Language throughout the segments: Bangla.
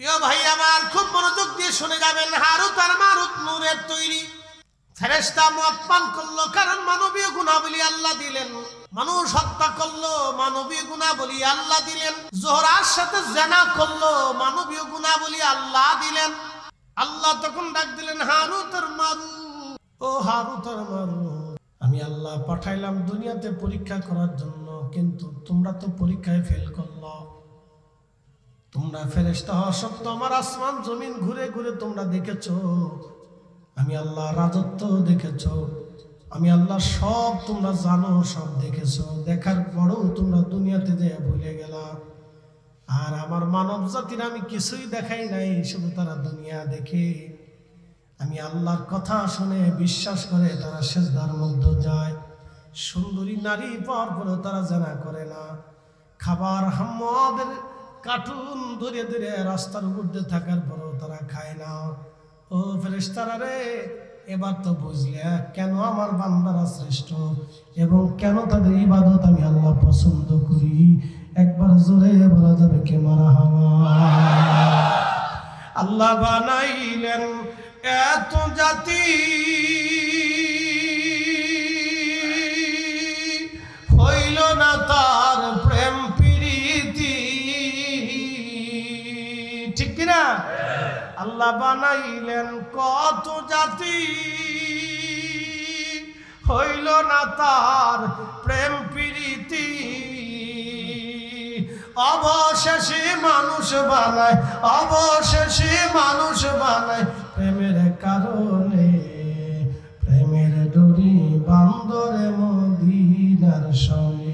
প্রিয় ভাই আমার, খুব মনোযোগ দিয়ে শুনে যাবেন। হারুত আর মারুত নূরের তৈরি। ফেরেশতা মদ পান করলো, কারণ মানবীয় গুণাবলী আল্লাহ দিলেন। মানুষ হত্যা করলো, মানবীয় গুণাবলী আল্লাহ দিলেন। জোহরার সাথে জিনা করলো, মানবীয় গুণাবলী আল্লাহ দিলেন। আল্লাহ তখন ডাক দিলেন, হারুত আর মারুত, ও হারুত আর মারুত, আমি আল্লাহ পাঠাইলাম দুনিয়াতে পরীক্ষা করার জন্য, কিন্তু তোমরা তো পরীক্ষায় ফেল করলো। তোমরা ফেরেশতা হওয়া সত্ত্বেও আমার আসমান জমিন ঘুরে ঘুরে তোমরা দেখেছো, আমি আল্লাহ রাজত্ব দেখেছো, আমি আল্লাহ সব তোমরা জানো, সব দেখেছো। দেখার পরেও তোমরা দুনিয়াতে যে ভুলে গেলা। আর আমার মানব জাতির আমি কিছুই দেখাই নাই, শুধু তারা দুনিয়া দেখে। আমি আল্লাহর কথা শুনে বিশ্বাস করে তারা সেজদার মধ্যে যায়। সুন্দরী নারী পাওয়ার পরেও তারা জানা করে না। খাবার হাম্মাদের কার্টুন ধরে ধরে রাস্তার উপর দিয়ে থাকার পরেও তারা খায় না। ও ফেরেশতারা রে, এবার তো বুঝলে কেন আমার বান্দারা শ্রেষ্ঠ এবং কেন তাদের ইবাদত আমি আল্লাহ পছন্দ করি। একবার জোরে বলা যাবে কে মারহাবা। আল্লাহ বানাইলেন এত জাতি, হইল না তার প্রেম প্রীতি, ঠিক কিনা? আল্লাহ বানাইলেন কত জাতি, হইল না তার প্রেম প্রীতি। অবশেষে মানুষ বানায়, অবশেষে মানুষ বানায় প্রেমের কারণে। প্রেমের ডোরি বান্দরে মদিনার সঙ্গে।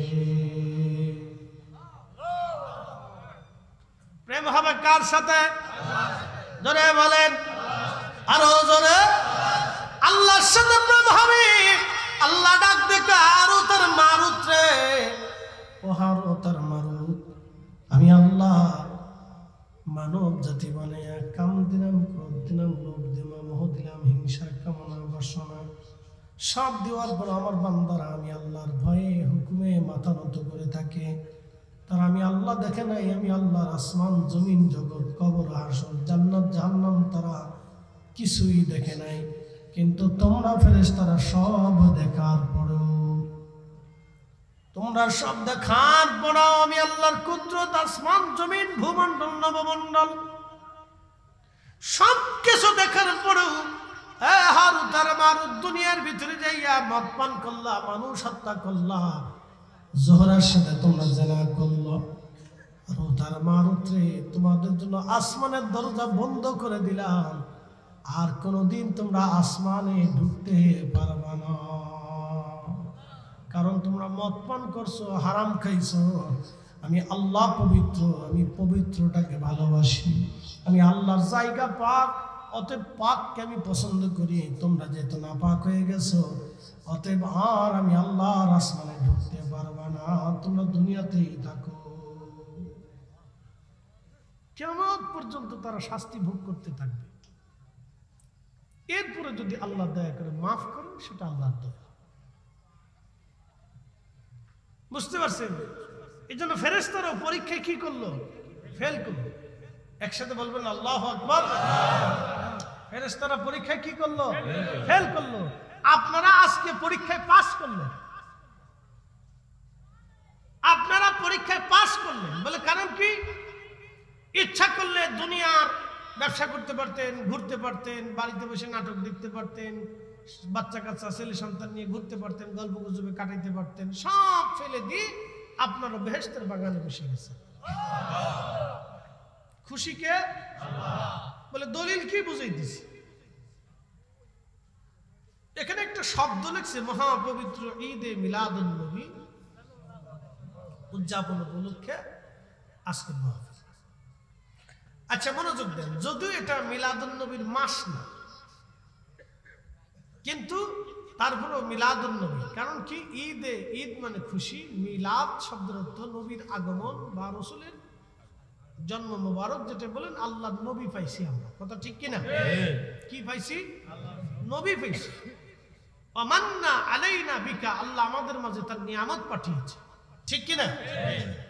প্রেম হবে কার সাথে? জোরে বলেন, আরো জোরে। আল্লাহর সাথে প্রেম হবে। আল্লাহ ডাক দেখে হারুত আর মারুত রে, ও হারুত আর মারুত, আমি আল্লাহ মানব জাতি বানাইয়া কাম দিলাম, ক্রোধ দিলাম, লোভ দিলাম, মোহ দিলাম, হিংসা, কামনা, বাসনা সব দেওয়ার পর আমার বান্দারা আমি আল্লাহর ভয়ে হুকুমে মাথা নত করে থাকে। তারা আমি আল্লাহ দেখে নাই, আমি আল্লাহর আসমান জমিন জগৎ কবর হাসর জান্নাত জাহান্নাম তারা কিছুই দেখে নাই। কিন্তু তোমরা ফেরেশতারা সব দেখার পরেও, তোমরা সব দেখার পরেও আমি আল্লাহর কুদরত, আসমান জমিন ভূমণ্ডল নবমণ্ডল সব কিছু দেখার পরেও হারুত আর মারুত দুনিয়ার ভিতরে যাইয়া মদ পান করলা, মানুষ হত্যা করলা, জোহরার সাথে তোমরা জিনা করলো। হারুত আর মারুত রে, তোমাদের জন্য আসমানের দরজা বন্ধ করে দিলাম, আর কোনোদিন তোমরা আসমানে ঢুকতে পারবা না। কারণ তোমরা মদ পান করছো, হারাম খাইছো। আমি আল্লাহ পবিত্র, আমি পবিত্রটাকে ভালোবাসি। আমি আল্লাহর জায়গা পাক, অতএব পাককে আমি পছন্দ করি। তোমরা যেহেতু না পাক হয়ে গেছো, অতএব আর আমি আল্লাহর আসমানে ঢুকতে পারবা না, তোমরা দুনিয়াতেই থাকো। কিয়ামত পর্যন্ত তারা শাস্তি ভোগ করতে থাকবে। এরপরে যদি আল্লাহ দয়া করে মাফ করেন, সেটা আল্লাহর দয়া। বুঝতে পারছেন? এই জন্য ফেরেশতারাও পরীক্ষায় কি করলো? ফেল করলো। একসাথে বলবেন আল্লাহু আকবার। ফেরেশতারা পরীক্ষায় কি করলো? ফেল করলো। আপনারা আজকে পরীক্ষায় পাস করলেন, আপনারা পরীক্ষায় পাস করলেন বলে কারণ কি? ইচ্ছা করলে দুনিয়ার ব্যবসা করতে পারতেন, ঘুরতে পারতেন, বাড়িতে বসে নাটক দেখতে পারতেন, বাচ্চা কাচ্চা ছেলে সন্তান নিয়ে ঘুরতে পারতেন, গল্প গুজবে কাটাইতে পারতেন। সব ফেলে দিয়ে আপনারা বেহেশতের বাগানে বসে গেছেন। খুশি কে? বলে দলিল কি বুঝাইতেছি? এখানে একটা শব্দ লিখছে, মহাপবিত্র ঈদে মিলাদুন নবী উদযাপন উপলক্ষে আজকের মাহফিল। আচ্ছা মনোযোগ দেন, যদিও এটা মিলাদুন নবীর মাস না, কিন্তু তারপরেও মিলাদুন নবী। কারণ কি? ঈদে, ঈদ মানে খুশি, মিলাদ শব্দের অর্থ নবীর আগমন বা রাসূলের জন্ম মোবারক, যেটা বলেন আল্লাহ নবী পাইছি আমরা। কথা ঠিক কিনা? কি পাইছি? নবী পাইছি। আমান্না আলাইনা বিকা, আল্লাহ আমাদের মাঝে তার নিয়ামত পাঠিয়েছে। ঠিক কিনা?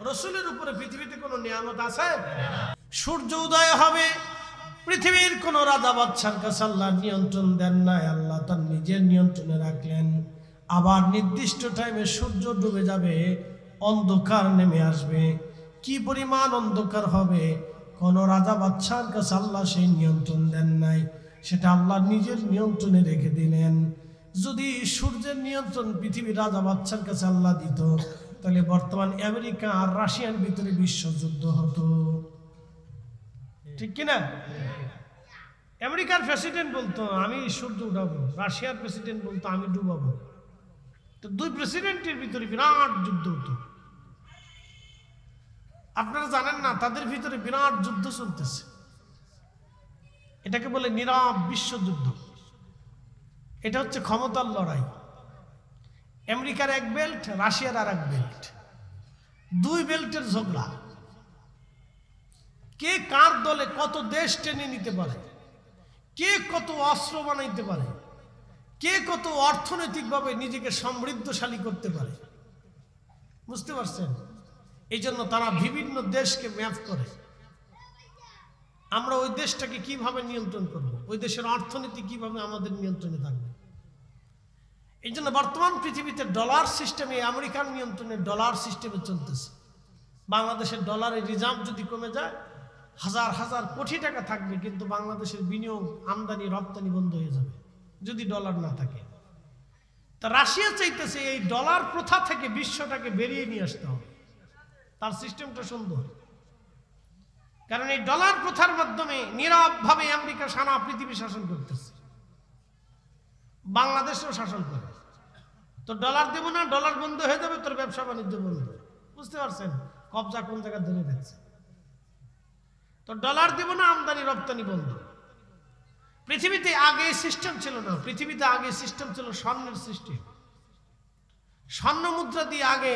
রাসূলের উপরে পৃথিবীতে কোনো নিয়ামত আছে? সূর্য উদয় হবে, পৃথিবীর কোন রাজা বাদশার কাছে আল্লাহ নিয়ন্ত্রণ দেন নাই, আল্লাহ তার নিজের নিয়ন্ত্রণে রাখলেন। আবার নির্দিষ্ট টাইমে সূর্য ডুবে যাবে, অন্ধকার নেমে আসবে। কি পরিমাণ অন্ধকার হবে, কোন রাজা বাদশার কাছে আল্লাহ সেই নিয়ন্ত্রণ দেন নাই, সেটা আল্লাহ নিজের নিয়ন্ত্রণে রেখে দিলেন। যদি সূর্যের নিয়ন্ত্রণ পৃথিবীর রাজা বাদশার কাছে আল্লাহ দিত, তাহলে বর্তমান আমেরিকা আর রাশিয়ার ভিতরে বিশ্বযুদ্ধ হতো, ঠিক কিনা? আমেরিকার প্রেসিডেন্ট বলতো আমি সূর্য উঠাবো, রাশিয়ার প্রেসিডেন্ট বলতো আমি ডুবাবো। তো দুই প্রেসিডেন্টের ভিতরে বিরাট যুদ্ধ হতো। আপনারা জানেন না, তাদের ভিতরে বিরাট যুদ্ধ চলতেছে। এটাকে বলে নীরব বিশ্বযুদ্ধ। এটা হচ্ছে ক্ষমতার লড়াই। আমেরিকার এক বেল্ট, রাশিয়ার আর এক বেল্ট, দুই বেল্টের ঝগড়া। কে কার দলে কত দেশ টেনে নিতে পারে, কে কত অস্ত্র বানাইতে পারে, কে কত অর্থনৈতিকভাবে নিজেকে সমৃদ্ধশালী করতে পারে, বুঝতে পারছেন? এই জন্য তারা বিভিন্ন দেশকে ম্যাপ করে। আমরা ওই দেশটাকে কিভাবে নিয়ন্ত্রণ করব, ওই দেশের অর্থনীতি কিভাবে আমাদের নিয়ন্ত্রণে থাকবে। এই জন্য বর্তমান পৃথিবীতে ডলার সিস্টেমে, আমেরিকার নিয়ন্ত্রণে ডলার সিস্টেমে চলতেছে। বাংলাদেশের ডলারের রিজার্ভ যদি কমে যায়, হাজার হাজার কোটি টাকা থাকবে, কিন্তু বাংলাদেশের বিনিয়োগ, আমদানি রপ্তানি বন্ধ হয়ে যাবে যদি ডলার না থাকে। তা রাশিয়া চাইতেছে এই ডলার প্রথা থেকে বিশ্বটাকে বেরিয়ে নিয়ে আসতে হবে। তার সিস্টেমটা সুন্দর, কারণ এই ডলার প্রথার মাধ্যমে নীরবভাবে আমেরিকা সারা পৃথিবী শাসন করতেছে, বাংলাদেশও শাসন করে। তো ডলার দেব না, ডলার বন্ধ হয়ে যাবে, তোর ব্যবসা বাণিজ্য বন্ধ। বুঝতে পারছেন কবজা কোন জায়গায় ধরে রাখছে? তো ডলার দেব না, আমদানি রপ্তানি বন্ধ। পৃথিবীতে আগে সিস্টেম ছিল না, পৃথিবীতে আগে সিস্টেম ছিল স্বর্ণের সিস্টেম। স্বর্ণ মুদ্রা দিয়ে আগে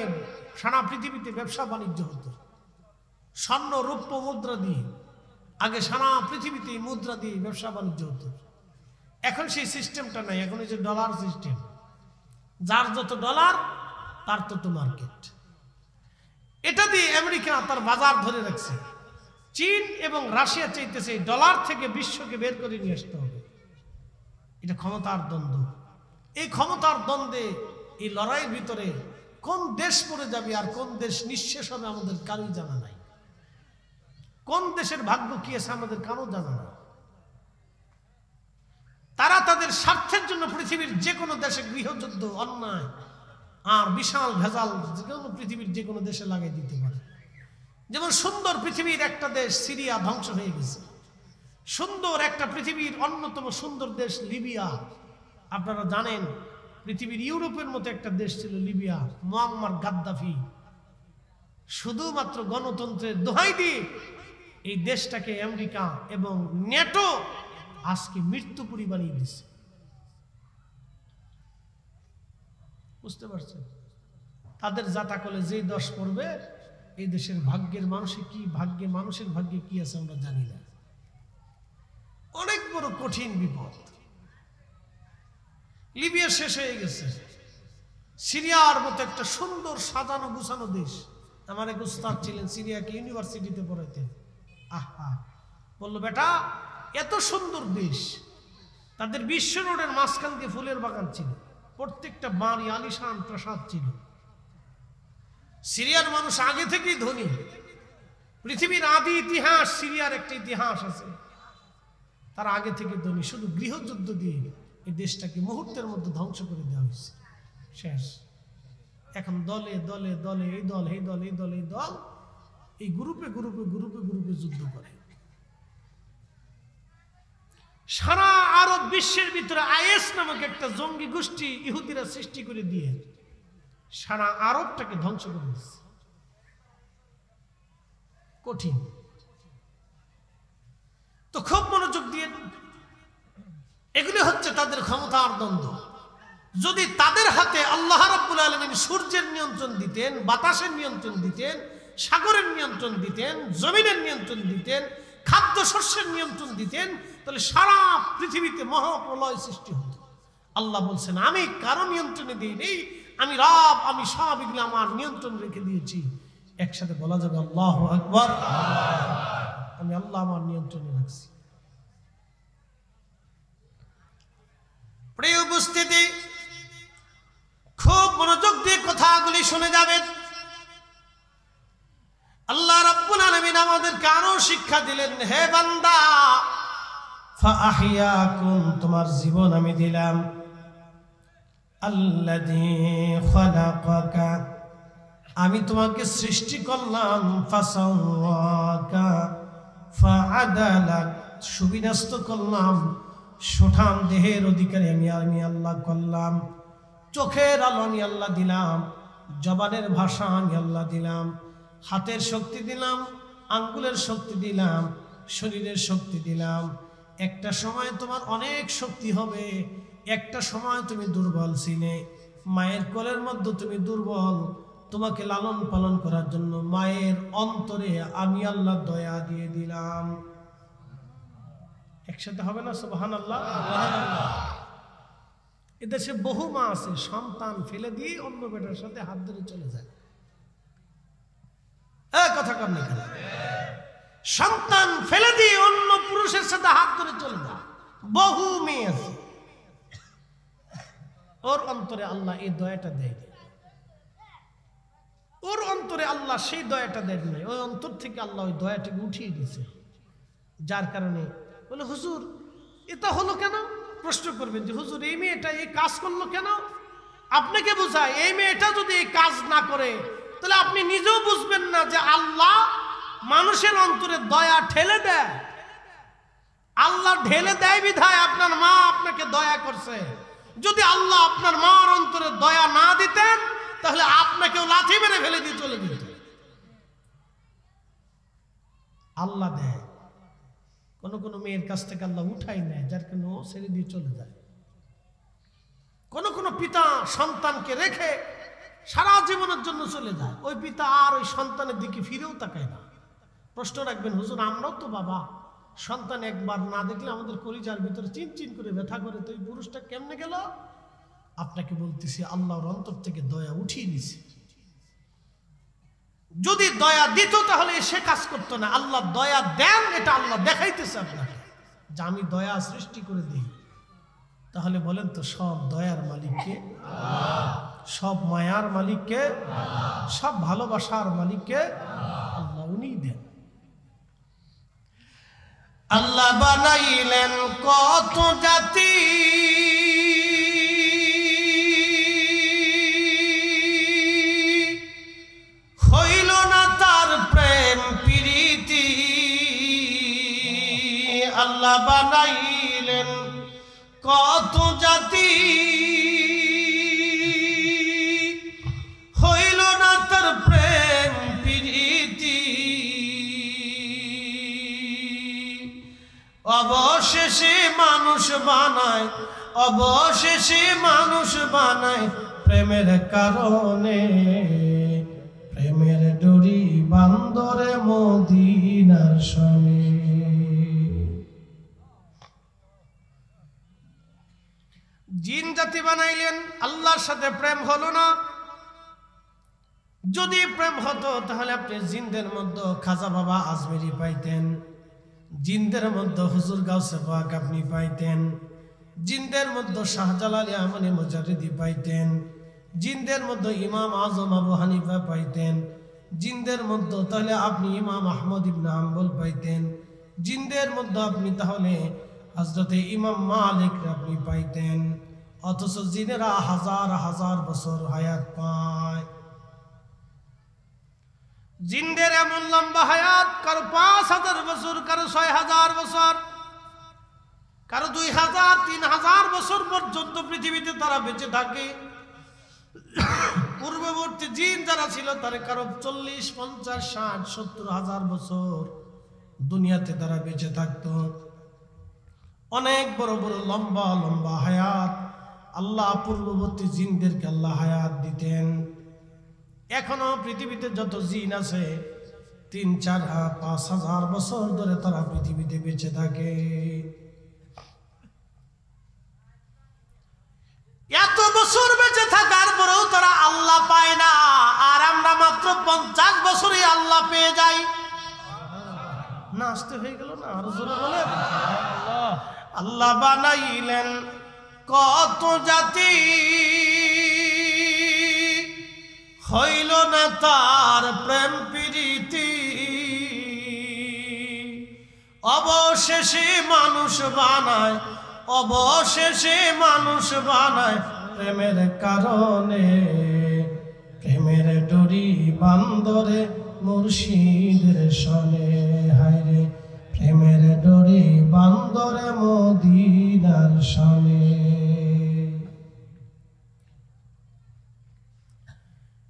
সারা পৃথিবীতে ব্যবসা বাণিজ্য হতো। স্বর্ণ রৌপ্য মুদ্রা দিয়ে আগে সারা পৃথিবীতে মুদ্রা দিয়ে ব্যবসা বাণিজ্য হতো। এখন সেই সিস্টেমটা নাই, এখন এই যে ডলার সিস্টেম, যার যত ডলার তার তত মার্কেট। এটা দিয়ে আমেরিকা তার বাজার ধরে রাখছে। চীন এবং রাশিয়া চাইতেছে ডলার থেকে বিশ্বকে বের করে নিয়ে আসতে হবে। এটা ক্ষমতার দ্বন্দ্ব। এই ক্ষমতার দ্বন্দ্বে, এই লড়াইয়ের ভিতরে কোন দেশ পড়ে যাবে আর কোন দেশ নিঃশেষ হবে আমাদের কারোই জানা নাই। কোন দেশের ভাগ্য কি আছে আমাদের কারো জানা নাই। তারা তাদের স্বার্থের জন্য পৃথিবীর যে কোনো দেশে গৃহযুদ্ধ, অন্যায় আর বিশাল ভেজাল যে কোনো পৃথিবীর যে কোনো দেশে লাগাই দিতে পারে। যেমন সুন্দর পৃথিবীর একটা দেশ সিরিয়া ধ্বংস হয়ে গেছে, সুন্দর একটা পৃথিবীর অন্যতম সুন্দর দেশ লিবিয়া। আপনারা জানেন পৃথিবীর ইউরোপের মতো একটা দেশ ছিল লিবিয়া, মুয়াম্মার গাদ্দাফি শুধুমাত্র গণতন্ত্রের দোহাই দিয়ে এই দেশটাকে আমেরিকা এবং নেটো আজকে মৃত্যুপুরী বানিয়ে দিচ্ছে। বুঝতে পারছেন? তাদের জাতাকলে যেই দশ পড়বে, এই দেশের ভাগ্যের মানুষের কি ভাগ্যে, মানুষের ভাগ্যে কি আছে আমরা জানি না। অনেক বড় কঠিন বিপদ। লিবিয়া শেষ হয়ে গেছে, সিরিয়ার মতো একটা সুন্দর সাজানো গুছানো দেশ। আমার এক উস্তাদ ছিলেন, সিরিয়াকে ইউনিভার্সিটিতে পড়াইতেন। আহা, বললো বেটা এত সুন্দর দেশ, তাদের বিশ্ব রোডের মাঝখান দিয়ে ফুলের বাগান ছিল, প্রত্যেকটা বাড়ি আলিশান প্রাসাদ ছিল। সিরিয়ার মানুষ আগে থেকেই ধনী। পৃথিবীর আদি ইতিহাস, সিরিয়ার একটা ইতিহাস আছে, তারা আগে থেকে ধনী। শুধু গৃহযুদ্ধ দিয়ে এই দেশটাকে মুহূর্তের মধ্যে ধ্বংস করে দেওয়া হয়েছে, শেষ। এখন দলে দলে দলে, এই দল এই দল এই দল এই দল, এই গ্রুপে গ্রুপে গ্রুপে গ্রুপে যুদ্ধ করে। সারা আরব বিশ্বের ভিতরে আইএস নামক একটা জঙ্গি গোষ্ঠী ইহুদিরা সৃষ্টি করে দিয়ে সারা আরবটাকে ধ্বংস করে দিচ্ছে। কঠিন। তো খুব মনোযোগ দিয়ে, এগুলি হচ্ছে তাদের ক্ষমতার দ্বন্দ্ব। যদি তাদের হাতে আল্লাহ রাব্বুল আলামিন সূর্যের নিয়ন্ত্রণ দিতেন, বাতাসের নিয়ন্ত্রণ দিতেন, সাগরের নিয়ন্ত্রণ দিতেন, জমিনের নিয়ন্ত্রণ দিতেন, খাদ্য শস্যের নিয়ন্ত্রণ দিতেন, তাহলে সারা পৃথিবীতে মহাপ্রলয় সৃষ্টি হতো। আল্লাহ বলছেন আমি কারো নিয়ন্ত্রণে দিই নেই, আমি রব, আমি সব এগুলো আমার নিয়ন্ত্রণ রেখে দিয়েছি। একসাথে বলা যাবে আল্লাহু আকবার। আমি আল্লাহ আমার নিয়ন্ত্রণে রাখছি। প্রিয় উপস্থিতি, খুব মনোযোগ দিয়ে কথাগুলি শুনে যাবেন। আল্লাহ রাব্বুল আলামিন আমাদেরকে আরো শিক্ষা দিলেন, হে বান্দা, ফাআহিয়াকুম, তোমার জীবন আমি দিলাম, আল্লাযী খালাকাকা, আমি তোমাকে সৃষ্টি করলাম, ফাসাওয়াকা ফাআদালাক, সুবিন্যস্ত করলাম, সুঠাম দেহের অধিকারী আমি আল্লাহ করলাম, চোখের আলো আমি আল্লাহ দিলাম, জবানের ভাষা আমি আল্লাহ দিলাম, হাতের শক্তি দিলাম, আঙ্গুলের শক্তি দিলাম, শরীরের শক্তি দিলাম। একটা সময় তোমার অনেক শক্তি হবে, একটা সময় তুমি দুর্বল ছিলে, মায়ের কোলের মধ্যে তুমি দুর্বল, তোমাকে লালন পালন করার জন্য মায়ের অন্তরে আমি আল্লাহ দয়া দিয়ে দিলাম। একসাথে হবে না সুবহানাল্লাহ? এদেশে বহু মা আছে সন্তান ফেলে দিয়ে অন্য বেটার সাথে হাত ধরে চলে যায়। কথা কম না, সন্তান ফেলে দিয়ে অন্য পুরুষের সাথে হাত ধরে চলে যায়। বহু মেয়ে আছে, ওর অন্তরে আল্লাহ এই দয়াটা দেয়, ওর অন্তরে আল্লাহ সেই দয়াটা দেয় নাই, ওই অন্তর থেকে আল্লাহ ওই দয়াটাকে উঠিয়ে দিয়েছে। যার কারণে বলে, হুজুর এটা হলো কেন? প্রশ্ন করবেন যে হুজুর এই মেয়েটা এই কাজ করলো কেন? আপনাকে বোঝায়, এই মেয়েটা যদি এই কাজ না করে তাহলে আপনি নিজেও বুঝবেন না যে আল্লাহ মানুষের অন্তরে দয়া ঠেলে দেয়। আল্লাহ ঢেলে দেয় বিধায় আপনার মা আপনাকে দয়া করছে। যদি আল্লাহ আপনার মার অন্তরে দয়া না দিতেন তাহলে আপনাকেও লাথি মেরে ফেলে দিয়ে চলে যেত। আল্লাহ দেয়, কোন কোন মেয়ের কাছ থেকে আল্লাহ উঠাই নেয়, যার কারণে ও ছেড়ে দিয়ে চলে যায়। কোন কোন পিতা সন্তানকে রেখে সারা জীবনের জন্য চলে যায়, ওই পিতা আর ওই সন্তানের দিকে ফিরেও তাকায় না। প্রশ্ন রাখবেন, হুজুর আমরাও তো বাবা, সন্তান একবার না দেখলে আমাদের কলিজার ভিতরে চিনচিন করে ব্যথা করে, তো এই পুরুষটা কেমনে গেল? আপনাকে বলতেছি আল্লাহর অন্তর থেকে দয়া উঠিয়ে নিছে। যদি দয়া দিত তাহলে সে কাজ করতো না। আল্লাহ দয়া দেন, এটা আল্লাহ দেখাইতেছে আপনাকে যে আমি দয়া সৃষ্টি করে দিই। তাহলে বলেন তো, সব দয়ার মালিককে? সব মায়ার মালিককে? সব ভালোবাসার মালিককে? আল্লাহ, উনিই দেন। আল্লাহ বানাইলেন কত জাতি, হইল না তার প্রেম প্রীতি। আল্লাহ বানাইলেন কত জাতি, হইল না তার প্রেম প্রীতি। অবশেষে মানুষ বানায়, অবশেষে মানুষ বানায় প্রেমের কারণে, প্রেমের ডোরি বান্দরে মদিনার শনে। জিন জাতি বানাইলেন, আল্লাহর সাথে প্রেম হলো না। যদি প্রেম হতো তাহলে আপনি জিনদের মধ্যে খাজা বাবা আজমেরি পাইতেন, জিনদের মধ্যে হুজুর গাউসে পাক আপনি পাইতেন, জিনদের মধ্যে শাহজালাল আমনি মুজারিদি পাইতেন, জিনদের মধ্যে ইমাম আজম আবু হানিফা পাইতেন, জিনদের মধ্যে তাহলে আপনি ইমাম আহমদ ইবনে হাম্বল পাইতেন, জিনদের মধ্যে আপনি তাহলে হযরতে ইমাম মালিক আপনি পাইতেন। অথচ জিনেরা হাজার হাজার বছর হায়াত পায়। জিনদের এমন লম্বা হায়াত, কারো ৫,০০০ বছর, কারো ৬,০০০ বছর, কারো ২,০০০, ৩,০০০ বছর পর্যন্ত পৃথিবীতে তারা বেঁচে থাকে। পূর্ববর্তী জিন যারা ছিল তারা কারো ৪০, ৫০, ৬০, ৭০,০০০ বছর দুনিয়াতে তারা বেঁচে থাকতো। অনেক বড় বড় লম্বা লম্বা হায়াত আল্লাহ পূর্ববর্তী জিনদেরকে আল্লাহ হায়াত দিতেন। এখনো পৃথিবীতে যত জিন আছে ৩, ৪, ৫,০০০ বছর ধরে তারা পৃথিবীতে বেঁচে থাকে। এত বছর বেঁচে থাকার পরেও তারা আল্লাহ পায় না, আর আমরা মাত্র ৫০ বছরই আল্লাহ পেয়ে যাই। না আসতে হয়ে গেল না, আরো জোরে বলেন। আল্লাহ বানাইলেন কত জাতি, হইল না তার প্রেম প্রীতি, অবশেষে মানুষ বানায়, অবশেষে মানুষ বানায় প্রেমের কারণে। প্রেমের ডরি বান্দরে মুর্শিদের সনে, হায়রে প্রেমের ডরি বান্দরে মদিনার সনে।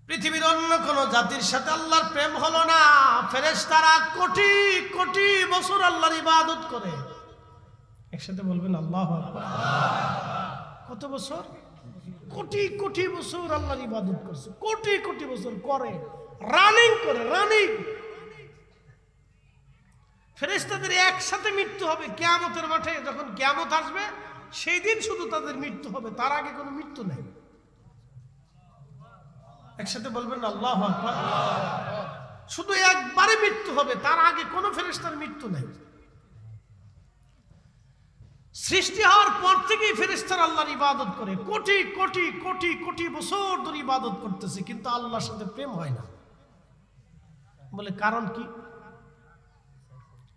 পৃথিবীর অন্য কোন জাতির সাথে আল্লাহর প্রেম হলো না। ফেরেশতারা কোটি কোটি বছর আল্লাহর ইবাদত করে। একসাথে বলবেন আল্লাহু আকবার। কত বছর? কোটি কোটি বছর আল্লাহর ইবাদত করছে, কোটি কোটি বছর করে, রানিং করে, রানিং। ফেরেশতাদের একসাথে মৃত্যু হবে কিয়ামতের মাঠে। যখন কিয়ামত আসবে সেই দিন শুধু তাদের মৃত্যু হবে, তার আগে কোনো মৃত্যু নেই। একসাথে বলবেন আল্লাহু আকবার। শুধু একবারে মৃত্যু হবে, তার আগে কোনো ফেরেশতার মৃত্যু নেই। সৃষ্টি হওয়ার পর থেকেই ফেরেশতারা আল্লাহর ইবাদত করে, কোটি কোটি কোটি কোটি বছর ধরে ইবাদত করতেছে, কিন্তু আল্লাহর সাথে প্রেম হয় না। বলে কারণ কি?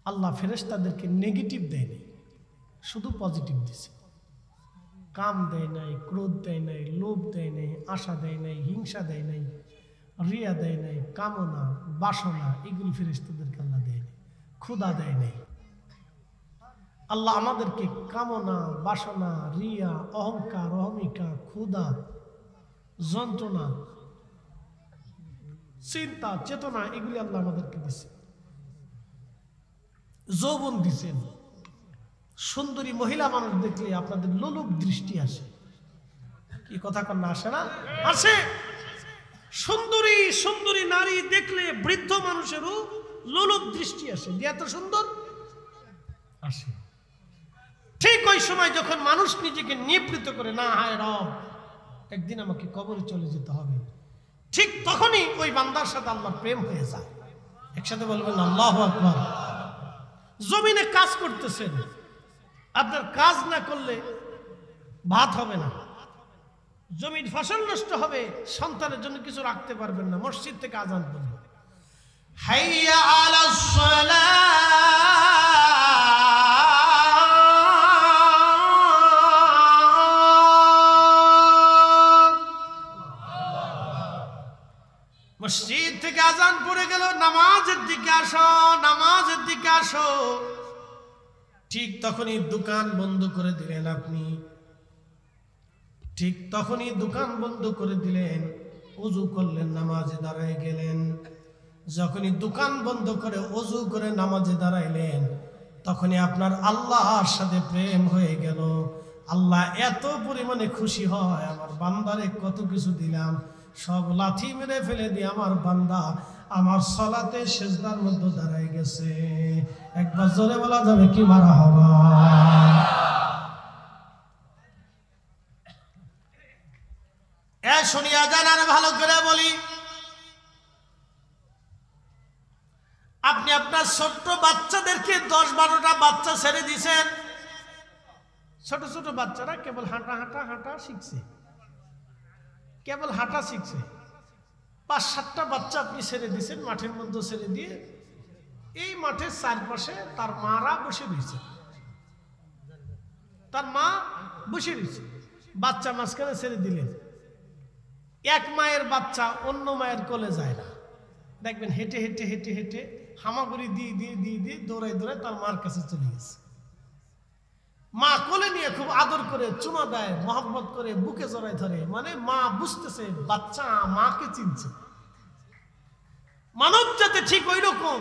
আল্লাহ ফেরেশতাদেরকে নেগেটিভ দেয়নি, শুধু পজিটিভ দিছে। কাম দেয় নাই, ক্রোধ দেয় নাই, লোভ দেয় নাই, আশা দেয় নাই, হিংসা দেয় নাই, রিয়া দেয় নাই, কামনা বাসনা এগুলি ফেরেশতাদেরকে আল্লাহ দেয় নাই, ক্ষুধা দেয় নাই। আল্লাহ আমাদেরকে কামনা, বাসনা, রিয়া, অহংকার, অহমিকা, ক্ষুধা, যন্ত্রণা, চিন্তা, চেতনা এগুলি আল্লাহ আমাদেরকে দিচ্ছে। যৌবন দিচ্ছেন। সুন্দরী মহিলা মানুষ দেখলে আপনাদের লোলুপ দৃষ্টি আসে। কি কথা কন্যা আসে না? আসে। সুন্দরী সুন্দরী নারী দেখলে বৃদ্ধ মানুষেরও লোলুপ দৃষ্টি আসে। যে এত সুন্দর আসে। ঠিক ওই সময় যখন মানুষ নিজেকে নিবৃত করে, না হায় রব একদিন আমাকে কবরে চলে যেতে হবে, ঠিক তখনই ওই বান্দার সাথে আল্লাহর প্রেম হয়ে যায়। একসাথে বলবেন আল্লাহু আকবার। জমিনে কাজ করতেছেন, আপনার কাজ না করলে ভাত হবে না, জমির ফসল নষ্ট হবে, সন্তানের জন্য কিছু রাখতে পারবেন না, মসজিদ থেকে আযান পড়বে, হাইয়া আলাস সালাহ, মসজিদ থেকে আযান পড়ে গেল, নামাজের দিকে আসো, নামাজের দিকে আসো। ঠিক তখনই দোকান বন্ধ করে দিলেন আপনি, ঠিক তখনই দোকান বন্ধ করে দিলেন, ওযু করলেন, নামাজে দাঁড়ায় গেলেন। যখনই দোকান বন্ধ করে ওযু করে নামাজে দাঁড়াইলেন, তখনই আপনার আল্লাহর সাথে প্রেম হয়ে গেল। আল্লাহ এত পরিমাণে খুশি হয়, আমার বান্দারে কত কিছু দিলাম, সব লাথি মেরে ফেলে দিয়ে আমার বান্দা আমার সালাতে সিজদার মধ্যে দাঁড়ায় গেছে। একবার জোরে বলা যাবে কি মারহাবা। এ শুনিয়া যান, আর ভালো করে বলি, আপনি আপনার ছোট্ট বাচ্চাদেরকে 10-12টা বাচ্চা ছেড়ে দিয়েছেন, ছোট ছোট বাচ্চারা কেবল হাঁটা হাঁটা হাঁটা শিখছে, কেবল হাঁটা শিখছে। 5-7টা বাচ্চা আপনি ছেড়ে দিয়েছেন, মাঠের মধ্যে ছেড়ে দিয়ে, এই মাঠের চারপাশে তার মারা বসে রয়েছে, তার মা বসে রয়েছে, বাচ্চা মাঝখানে ছেড়ে দিলেন। এক মায়ের বাচ্চা অন্য মায়ের কোলে যায় না, দেখবেন হেঁটে হেঁটে হেঁটে হেঁটে হামাগুড়ি দিয়ে দিয়ে দিয়ে দিয়ে দৌড়াই দৌড়াই তার মার কাছে চলে গেছে। মা কোলে নিয়ে খুব আদর করে চুমা দেয়, মহব্বত করে বুকে জড়ায় ধরে, মানে মা বুঝতেছে বাচ্চা মাকে চিনছে। মানব জাতি ঠিক ওই রকম,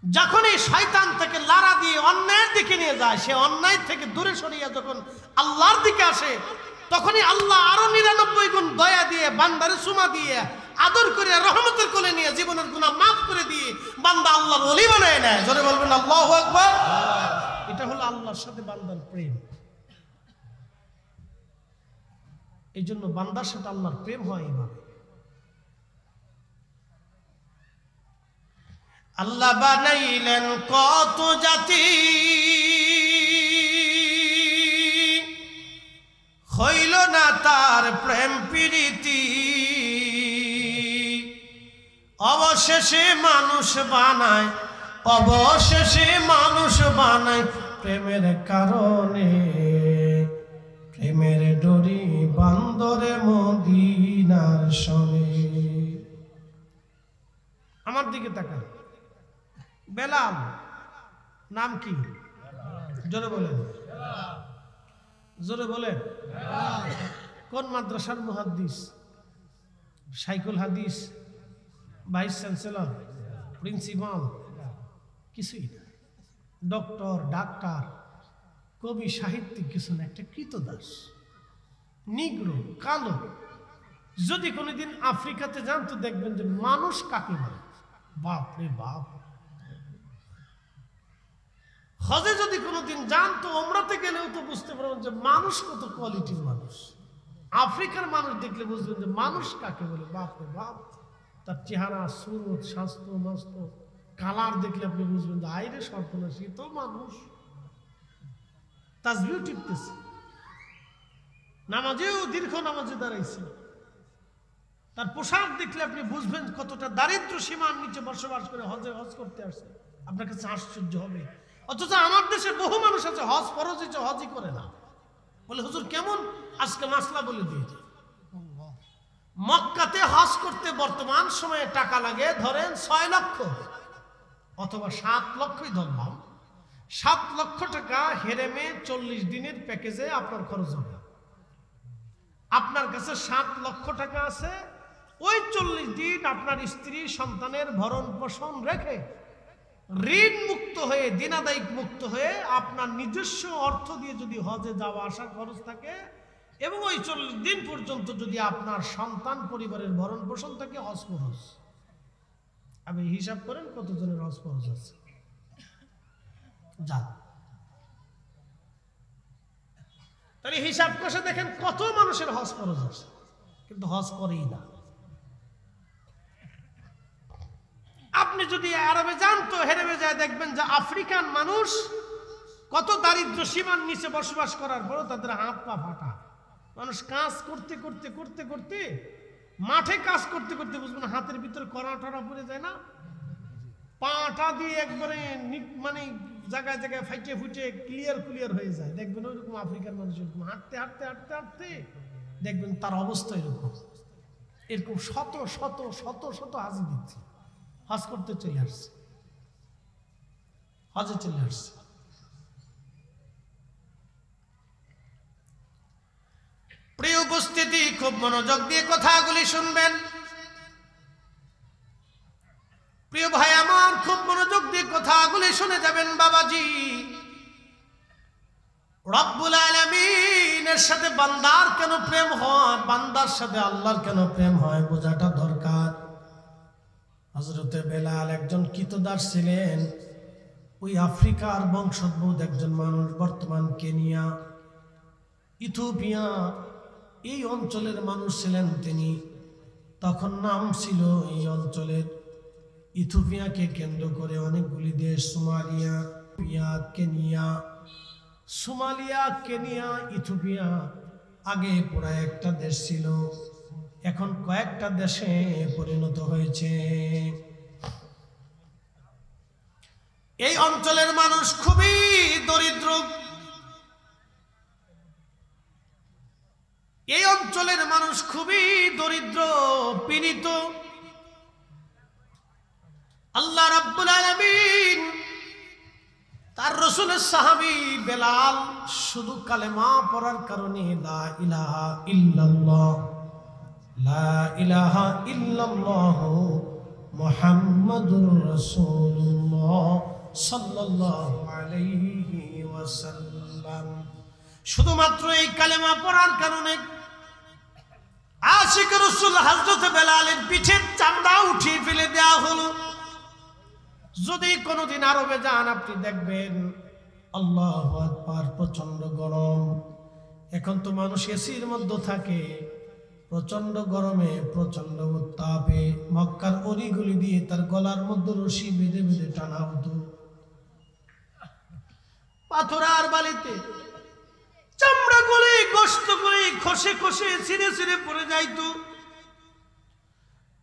যখনই শয়তান থেকে লারা দিয়ে অন্যায়ের দিকে নিয়ে যায়, সে অন্যায় থেকে দূরে সরিয়ে যখন আল্লাহর দিকে আসে, তখনই আল্লাহ আরো 99 গুণ দয়া দিয়ে বান্দারে চুমা দিয়ে আদর করে রহমতের কোলে নিয়ে জীবনের গুনাহ মাফ করে দিয়ে বান্দা আল্লাহর ওলি বানায় নেয়। জোরে বলবেন আল্লাহু আকবার। এটা হলো আল্লাহর সাথে বান্দার প্রেম। এই জন্য বান্দার সাথে আল্লাহর প্রেম হয় এইভাবে। আল্লাহ বানাইলেন কত জাতি, হইল না তার প্রেম প্রীতি, অবশেষে মানুষ বানায়, অবশেষে মানুষ বানায় প্রেমের কারণে, প্রেমের ডরি বান্দরে মদিনার শনে। আমার দিকে তাকান, বেলাল নাম কি? জোরে বলেন, জোরে বলেন। কোন মাদ্রাসার মুহাদ্দিস? শাইখুল হাদিস, ভাইস চ্যান্সেলর, প্রিন্সিপাল? কিছুই না। ডক্টর, ডাক্তার, কবি, সাহিত্যিক কিছু না, একটা কৃতদাস, নিগ্রো, কালো। যদি কোনোদিন আফ্রিকাতে যান তো দেখবেন যে মানুষ কাকে বলে। বাপ রে বাপ। হজে যদি কোনোদিন যান তো ওমরাতে গেলেও তো বুঝতে পারবেন যে মানুষ কত কোয়ালিটির মানুষ। আফ্রিকার মানুষ দেখলে বুঝবেন যে মানুষ কাকে বলে। বাপ রে বাপ। তার চেহারা, সুরত, স্বাস্থ্য, মস্ত, কালার দেখলে আপনি বুঝবেন যে আইরে সর্বনাশী, তো মানুষ। তাসবিহ টিপতেছে, নামাজেও দীর্ঘ নামাজে দাঁড়াইছে। তার পোশাক দেখলে আপনি বুঝবেন কতটা দারিদ্র সীমার নিচে বসবাস করে হজ করতে আসছে। আপনার কাছে আশ্চর্য হবে। অথচ আমার দেশে বহু মানুষ আছে হজ ফরজ হয়েছে, হজই করে না। বলে হুজুর কেমন? আজকে মাসলা বলে দিয়েছে। মক্কাতে হজ করতে বর্তমান সময়ে টাকা লাগে ধরেন 6 লক্ষ অথবা 7 লক্ষই ধরলাম। 7 লক্ষ টাকা হেরেমে 40 দিনের প্যাকেজে আপনার খরচ হবে। আপনার কাছে 7 লক্ষ টাকা আছে, ওই 40 দিন আপনার স্ত্রী সন্তানের ভরণ পোষণ রেখে ঋণ মুক্ত হয়ে, দিনাদায়িক মুক্ত হয়ে আপনার নিজস্ব অর্থ দিয়ে যদি হজে যাওয়া আসা খরচ থাকে এবং ওই 40 দিন পর্যন্ত যদি আপনার সন্তান পরিবারের ভরণ পোষণ থাকে, হজ খরচ। আপনি হিসাব করেন কতজনের হজ খরচ আছে। যান তাহলে হিসাব কষে দেখেন কত মানুষের হজ খরচ আছে, কিন্তু হজ করেই না। আপনি যদি আরবে যান তো হেরেবে যায় দেখবেন যে আফ্রিকান মানুষ কত দারিদ্র সীমার নিচে বসবাস করার পরও তাদের হাত পা ফাটা। মানুষ কাজ করতে করতে করতে করতে, মাঠে কাজ করতে করতে বুঝবেন হাতের ভিতরে কড়া টড়া পড়ে যায় না, পাটা দিয়ে একবারে মানে জায়গায় জায়গায় ফাইটে ফুটে ক্লিয়ার হয়ে যায়। দেখবেন ওইরকম আফ্রিকার মানুষ এরকম হাঁটতে হাঁটতে হাঁটতে হাঁটতে দেখবেন তার অবস্থা এরকম। এরকম শত শত শত শত হাজি দিচ্ছে, হজ করতে চলে আসছে, হজে চলে আসছে। প্রিয় উপস্থিতি, খুব মনোযোগ দিয়ে কথাগুলি শুনবেন। প্রিয় ভাই আমার, খুব মনোযোগ দিয়ে কথাগুলি শুনে যাবেন বাবাজি। রব্বুল আলামিনের সাথে বান্দার কেন প্রেম হয়, বান্দার সাথে আল্লাহর কেন প্রেম হয় বোঝাটা দরকার। হযরতে বেলাল একজন কৃতদাস ছিলেন। ওই আফ্রিকার বংশোদ্ভূত একজন মানুষ, বর্তমান কেনিয়া, ইথিওপিয়া এই অঞ্চলের মানুষ ছিলেন তিনি। তখন নাম ছিল এই অঞ্চলের, ইথিওপিয়াকে কেন্দ্র করে অনেকগুলি দেশ, Somalia, Kenya, Somalia, Kenya, Ethiopia. আগে পুরা একটা দেশ ছিল, এখন কয়েকটা দেশে পরিণত হয়েছে। এই অঞ্চলের মানুষ খুবই দরিদ্র। এই অঞ্চলের মানুষ খুবই দরিদ্র, পীড়িত। আল্লাহ রাব্বুল আলামিন তার রাসূলের সাহাবী বেলাল শুধু কালেমা পড়ার কারণে লা ইলাহা ইল্লাল্লাহ, লা ইলাহা ইল্লাল্লাহ মুহাম্মাদুর রাসূলুল্লাহ সাল্লাল্লাহু আলাইহি ওয়াসাল্লাম, শুধুমাত্র এই কালেমা পড়ার কারণে আশিক রাসূল হযরত বেলালের পিঠের চামড়া উঠিয়ে ফেলে দেওয়া হলো। যদি কোনোদিন আরবে যান আপনি দেখবেন আল্লাহু আকবার, প্রচন্ড গরম। এখন তো মানুষ এসির মধ্যে থাকে, প্রচন্ড গরমে প্রচন্ড উত্তাপে মক্কার অলিগলি দিয়ে তার গলার মধ্যে রশি বেঁধে বেঁধে টানা হতো। পাথর আর বালিতে চামড়া গুলি গোশত গুলি খসে খসে ছিঁড়ে ছিঁড়ে পড়ে যাইতো।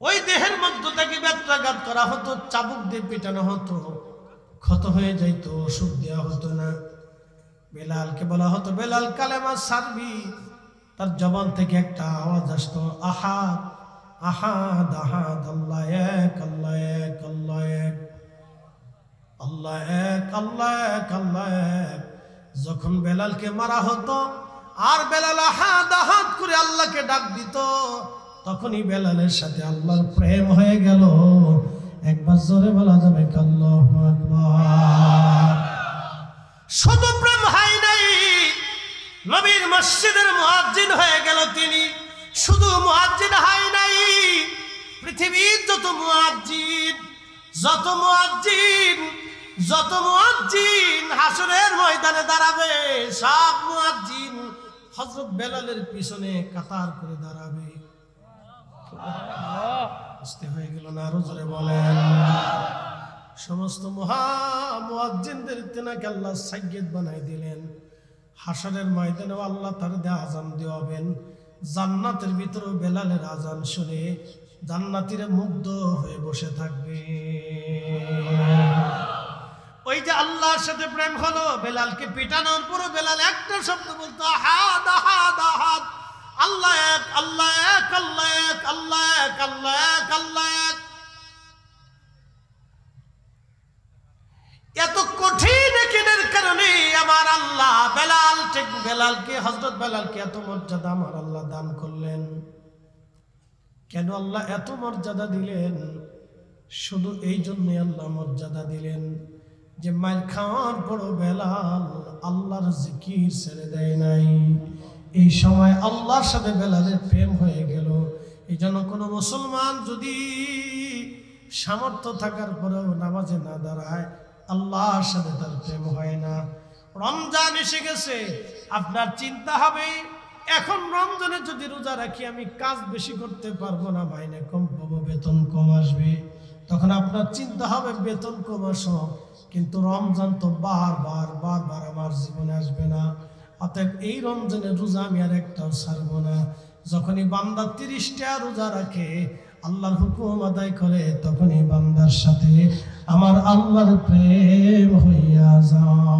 ওই দেহের মধ্য থেকে ব্যত্রাঘাত করা হতো, চাবুক দিয়ে পেটানো হতো, ক্ষত হয়ে যাইতো, ওষুধ দেওয়া হতো না। বেলালকে বলা হতো, বেলাল কালেমা সারবি। তার জবান থেকে একটা আওয়াজ আসতো, আহাদ আহাদ আহাদ, আল্লাহ এক আল্লাহ এক আল্লাহ এক আল্লাহ এক আল্লাহ এক আল্লাহ এক। যখন বেলালকে মারা হতো আর বেলাল আহাদ আহাদ করে আল্লাহকে ডাক দিত, তখনই বেলালের সাথে আল্লাহর প্রেম হয়ে গেল। একবার জোরে বলা যাবে আল্লাহু আকবার। শুধু প্রেম হয় নাই, নবীর মসজিদের মুয়াজ্জিন হয়ে গেল তিনি। শুধু মুয়াজ্জিন হয় নাই, পৃথিবীর যত মুয়াজ্জিন হাসরের ময়দানে দাঁড়াবে, সব মুয়াজ্জিন হযরত বেলালের পিছনে কাতার করে দাঁড়াবে। বুঝতে হয়ে গেল না? আরো জোরে বলেন। সমস্ত মুয়াজ্জিনদের তেনাকে আল্লাহ সাইয়্যিদ বানাই দিলেন। হাসরের ময়দানেও আল্লাহ তার দিয়ে আজান দেওয়াবেন। জান্নাতের ভিতরেও বেলালের আজান শুনে জান্নাতীরা মুগ্ধ হয়ে বসে থাকবে। ওই যে আল্লাহর সাথে প্রেম হলো, বেলালকে পিটানোর পরে বেলাল একটা শব্দ বলতো, আহাদ আহাদ আহাদ, আল্লাহ এক আল্লাহ এক আল্লাহ এক আল্লাহ এক আল্লাহ এক আল্লাহ এক। এত কঠিন একিনের কারণে আমার আল্লাহ বেলালকে হযরত বেলালকে এত মর্যাদা আমার আল্লাহ দান করলেন। কেন আল্লাহ এত মর্যাদা দিলেন? শুধু এই জন্য আল্লাহ মর্যাদা দিলেন যে মার খাওয়ার পরও বেলাল আল্লাহর জিকির ছেড়ে দেয় নাই। এই সময় আল্লাহর সাথে বেলালের প্রেম হয়ে গেল। এই জন্য কোনো মুসলমান যদি সামর্থ্য থাকার পরেও নামাজে না দাঁড়ায়, আল্লাহর সাথে তার প্রেম হয় না। রমজান এসে গেছে, আপনার চিন্তা হবে এখন রমজানে যদি রোজা রাখি আমি কাজ বেশি করতে পারবো না, মাইনে কম পাবো, বেতন কম আসবে। তখন আপনার চিন্তা হবে বেতন কম আসো, কিন্তু রমজান তো বারবার আমার জীবনে আসবে না, অতএব এই রমজানের রোজা আমি আর একটাও ছাড়বো না। যখনই বান্দা 30টা রোজা রাখে, আল্লাহর হুকুম আদায় করে, তখনই বান্দার সাথে আমার আল্লাহর প্রেম হইয়া যায়।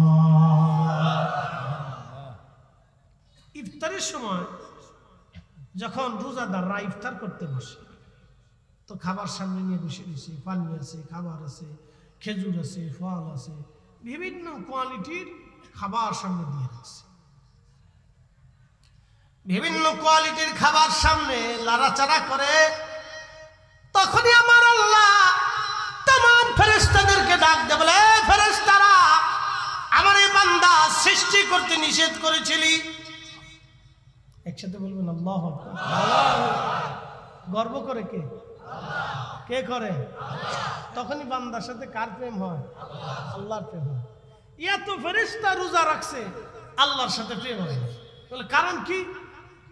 ইফতারের সময় যখন রোজাদাররা ইফতার করতে বসে, তো খাবার সামনে নিয়ে বসে রয়েছে, পানি আছে, খাবার আছে, খেজুর আছে, ফল আছে, বিভিন্ন কোয়ালিটির খাবার সামনে দিয়ে রাখছে। বিভিন্ন কোয়ালিটির খাবার সামনে লাড়াচাড়া করে, তখনই আমার আল্লাহ तमाम ফেরেশতাদেরকে ডাক দেয়, বলে ফেরেশতারা, আমার এই বান্দা সৃষ্টি করতে নিষেধ করেছিলি। একসাথে বলবেন আল্লাহু আকবার। গর্ব করে কে? কে করে? তখনই বান্দার সাথে কার প্রেম হয়? আল্লাহর প্রেম হয়। এত ফেরেশতা রোজা রাখছে, আল্লাহর সাথে প্রেম হয়। বলে কারণ কি?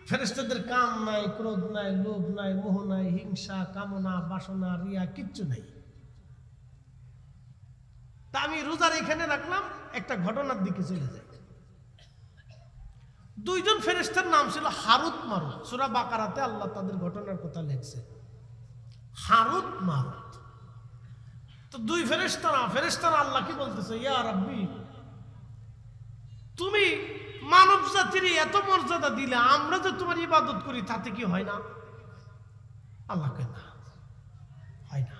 ফেরেশতাদের কাম নাই, ক্রোধ নাই, লোভ নাই, মোহ নাই, হিংসা, কামনা, বাসনা, রিয়া কিচ্ছু নাই। তা আমি রোজার এখানে রাখলাম, একটা ঘটনার দিকে চলে যাই। দুইজন ফেরেশতার নাম ছিল হারুত মারুত। সূরা বাকারাতে আল্লাহ তাদের ঘটনার কথা লিখছে, হারুত মারুত। তো দুই ফেরেশতারা আল্লাহ কি বলতেছে, ইয়া রাব্বি, তুমি মানব জাতির এত মর্যাদা দিলে, আমরা যে তোমার ইবাদত করি তাতে কি হয় না? আল্লাহকে না হয় না,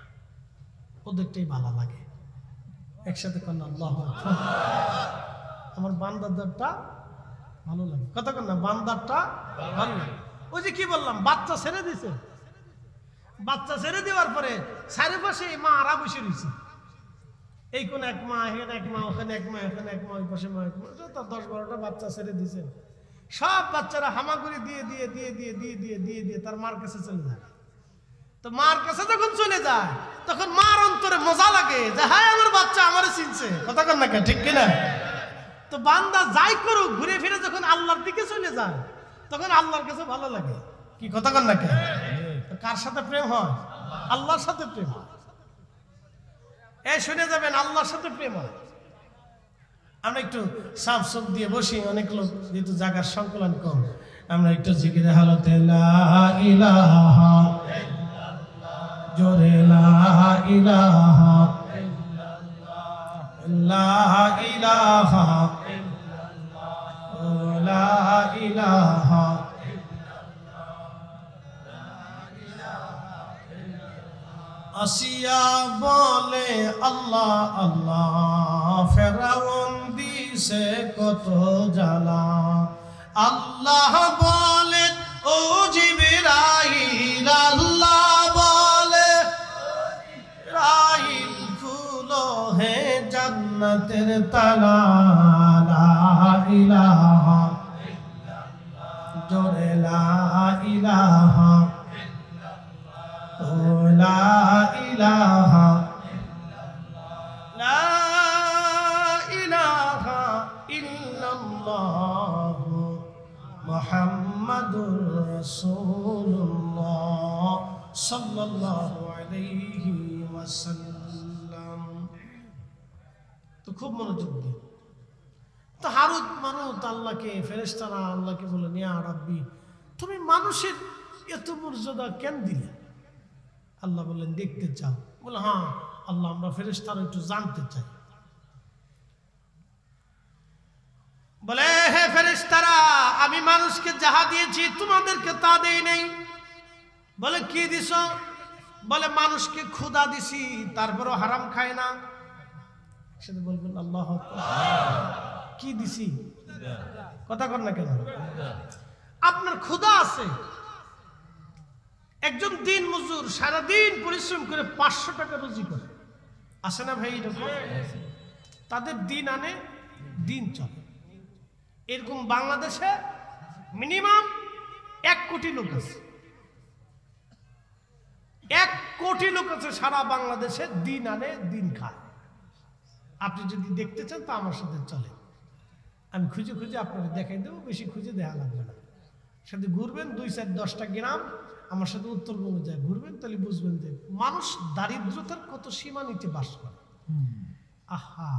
ওদেরটাই ভালো লাগে। একসাথে কর না আল্লাহু আকবার। আমার বান্দারটা ভালো লাগে, কথা কর না, বান্দারটা ভালো লাগে। ওই যে কি বললাম, বাচ্চা ছেড়ে দিছে, বাচ্চা ছেড়ে দেওয়ার পরে চারিপাশে মা আরা বসে রয়েছে। এই কোন এক মা, এখানে এক মা, ওখানে এক মা, এখানে এক মা, ওই পাশে মা, 10-12টা বাচ্চা ছেড়ে দিছে। সব বাচ্চারা হামাগুড়ি দিয়ে দিয়ে দিয়ে দিয়ে দিয়ে দিয়ে দিয়ে দিয়ে তার মার কাছে চলে যায়। তো মার কাছে যখন চলে যায়, তখন মার অন্তরে মজা লাগে যে হ্যাঁ আমার বাচ্চা আমারে চিনছে, কথা কর না, ঠিক কিনা? তো বান্দা যাই করুক, ঘুরে ফিরে যখন আল্লাহর দিকে চলে যায়, তখন আল্লাহর কাছে ভালো লাগে। কি কথা কন না কেন? কার সাথে প্রেম হয়? আল্লাহর সাথে প্রেম হয়। এই শুনে যাবেন, আল্লাহর সাথে প্রেম হয়। আমরা একটু সাফ সুফ দিয়ে বসি, অনেক লোক যেহেতু জায়গার সংকলন কম, আমরা একটু জিকিরে হালতে লা ইলাহা ইল্লাল্লাহ, জোরে লা ইলাহা ইল্লাল্লাহ, লা ইলাহা ইল্লাল্লাহ, লা ইলাহা আসিয়া বলে আল্লাহ আল্লাহ, ফেরাউন দিছে কত জ্বালা। আল্লাহ বলে ও জিবরাইল, আল্লাহ বলে রাইল, খুলো হে জান্নাতের তালা। লা ইলাহা ইল্লাল্লাহ, জোরে লা ইলাহা লা ইলাহা লা ইলাহা ইল্লাল্লাহ মুহাম্মাদুর রাসূলুল্লাহ সাল্লাল্লাহু আলাইহি ওয়াসাল্লাম। তো খুব মনোযোগ দিয়ে তো হারুত মারুত আল্লাহকে, ফেরেশতারা আল্লাহকে বলেন, ইয়া রাব্বি, তুমি মানুষের এত মর্যাদা কেন দিলে? আল্লাহ বললেন, দেখতে চাও? বলে হ্যাঁ আল্লাহ, আমরা ফেরেশতারা একটু জানতে চাই। বলে হে ফেরেশতারা, আমি মানুষকে যাহা দিয়েছি তোমাদেরকে তা দেই নাই। বলে কি দিছ? বলে মানুষকে ক্ষুধা দিছি, তারপরও হারাম খায় না। সেটা বলবেন আল্লাহ কি দিছি? কথা কর না কেন? আপনার ক্ষুধা আছে, একজন দিন মজুর সারাদিন পরিশ্রম করে 500 টাকা রুজি করে, আসে না ভাই? এরকম তাদের দিন আনে, দিন চলে। এরকম বাংলাদেশে মিনিমাম 1 কোটি লোক আছে। 1 কোটি লোক আছে সারা বাংলাদেশে, দিন আনে দিন খায়। আপনি যদি দেখতে চান তো আমার সাথে চলে, আমি খুঁজে খুঁজে আপনাকে দেখাই দেবো, বেশি খুঁজে দেওয়া লাগবে না। সাথে ঘুরবেন 2-4-10টা গ্রাম, আমার সাথে উত্তরবঙ্গ যায় ঘুরবেন, তাহলে বুঝবেন যে মানুষ দারিদ্রতার কত সীমা নিচে বাস করে। আহা,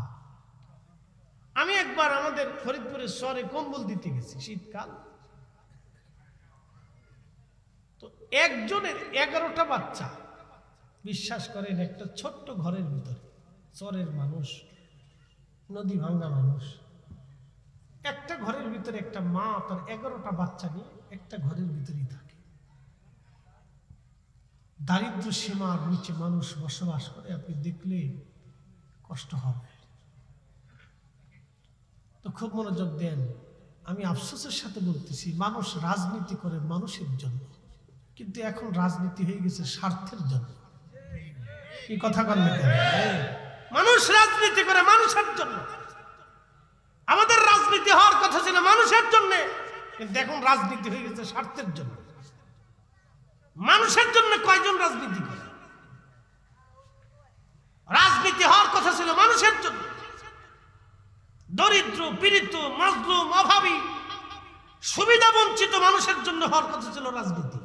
আমি একবার আমাদের ফরিদপুরের শহরে কম্বল দিতে গেছি, শীতকাল। তো একজনের 11টা বাচ্চা, বিশ্বাস করেন, একটা ছোট্ট ঘরের ভিতরে, শহরের মানুষ, নদী ভাঙ্গা মানুষ, একটা ঘরের ভিতরে একটা মা তার 11টা বাচ্চা নিয়ে একটা ঘরের ভিতরেই থাকে। দারিদ্র সীমার নিচে মানুষ বসবাস করে, আপনি দেখলে কষ্ট হবে। তো খুব মনোযোগ দেন, আমি আফসোসের সাথে বলতেছি, মানুষ রাজনীতি করে মানুষের জন্য, কিন্তু এখন রাজনীতি হয়ে গেছে স্বার্থের জন্য। কি কথা বল না কেন? মানুষ রাজনীতি করে মানুষের জন্য। আমাদের রাজনীতি হওয়ার কথা ছিল মানুষের জন্য, কিন্তু এখন রাজনীতি হয়ে গেছে স্বার্থের জন্য। মানুষের জন্য কয়জন রাজনীতি করে? রাজনীতি হওয়ার কথা ছিল মানুষের জন্য। দরিদ্র, পীড়িত, মাজলুম, অভাবী, সুবিধা বঞ্চিত মানুষের জন্য হওয়ার কথা ছিল রাজনীতি।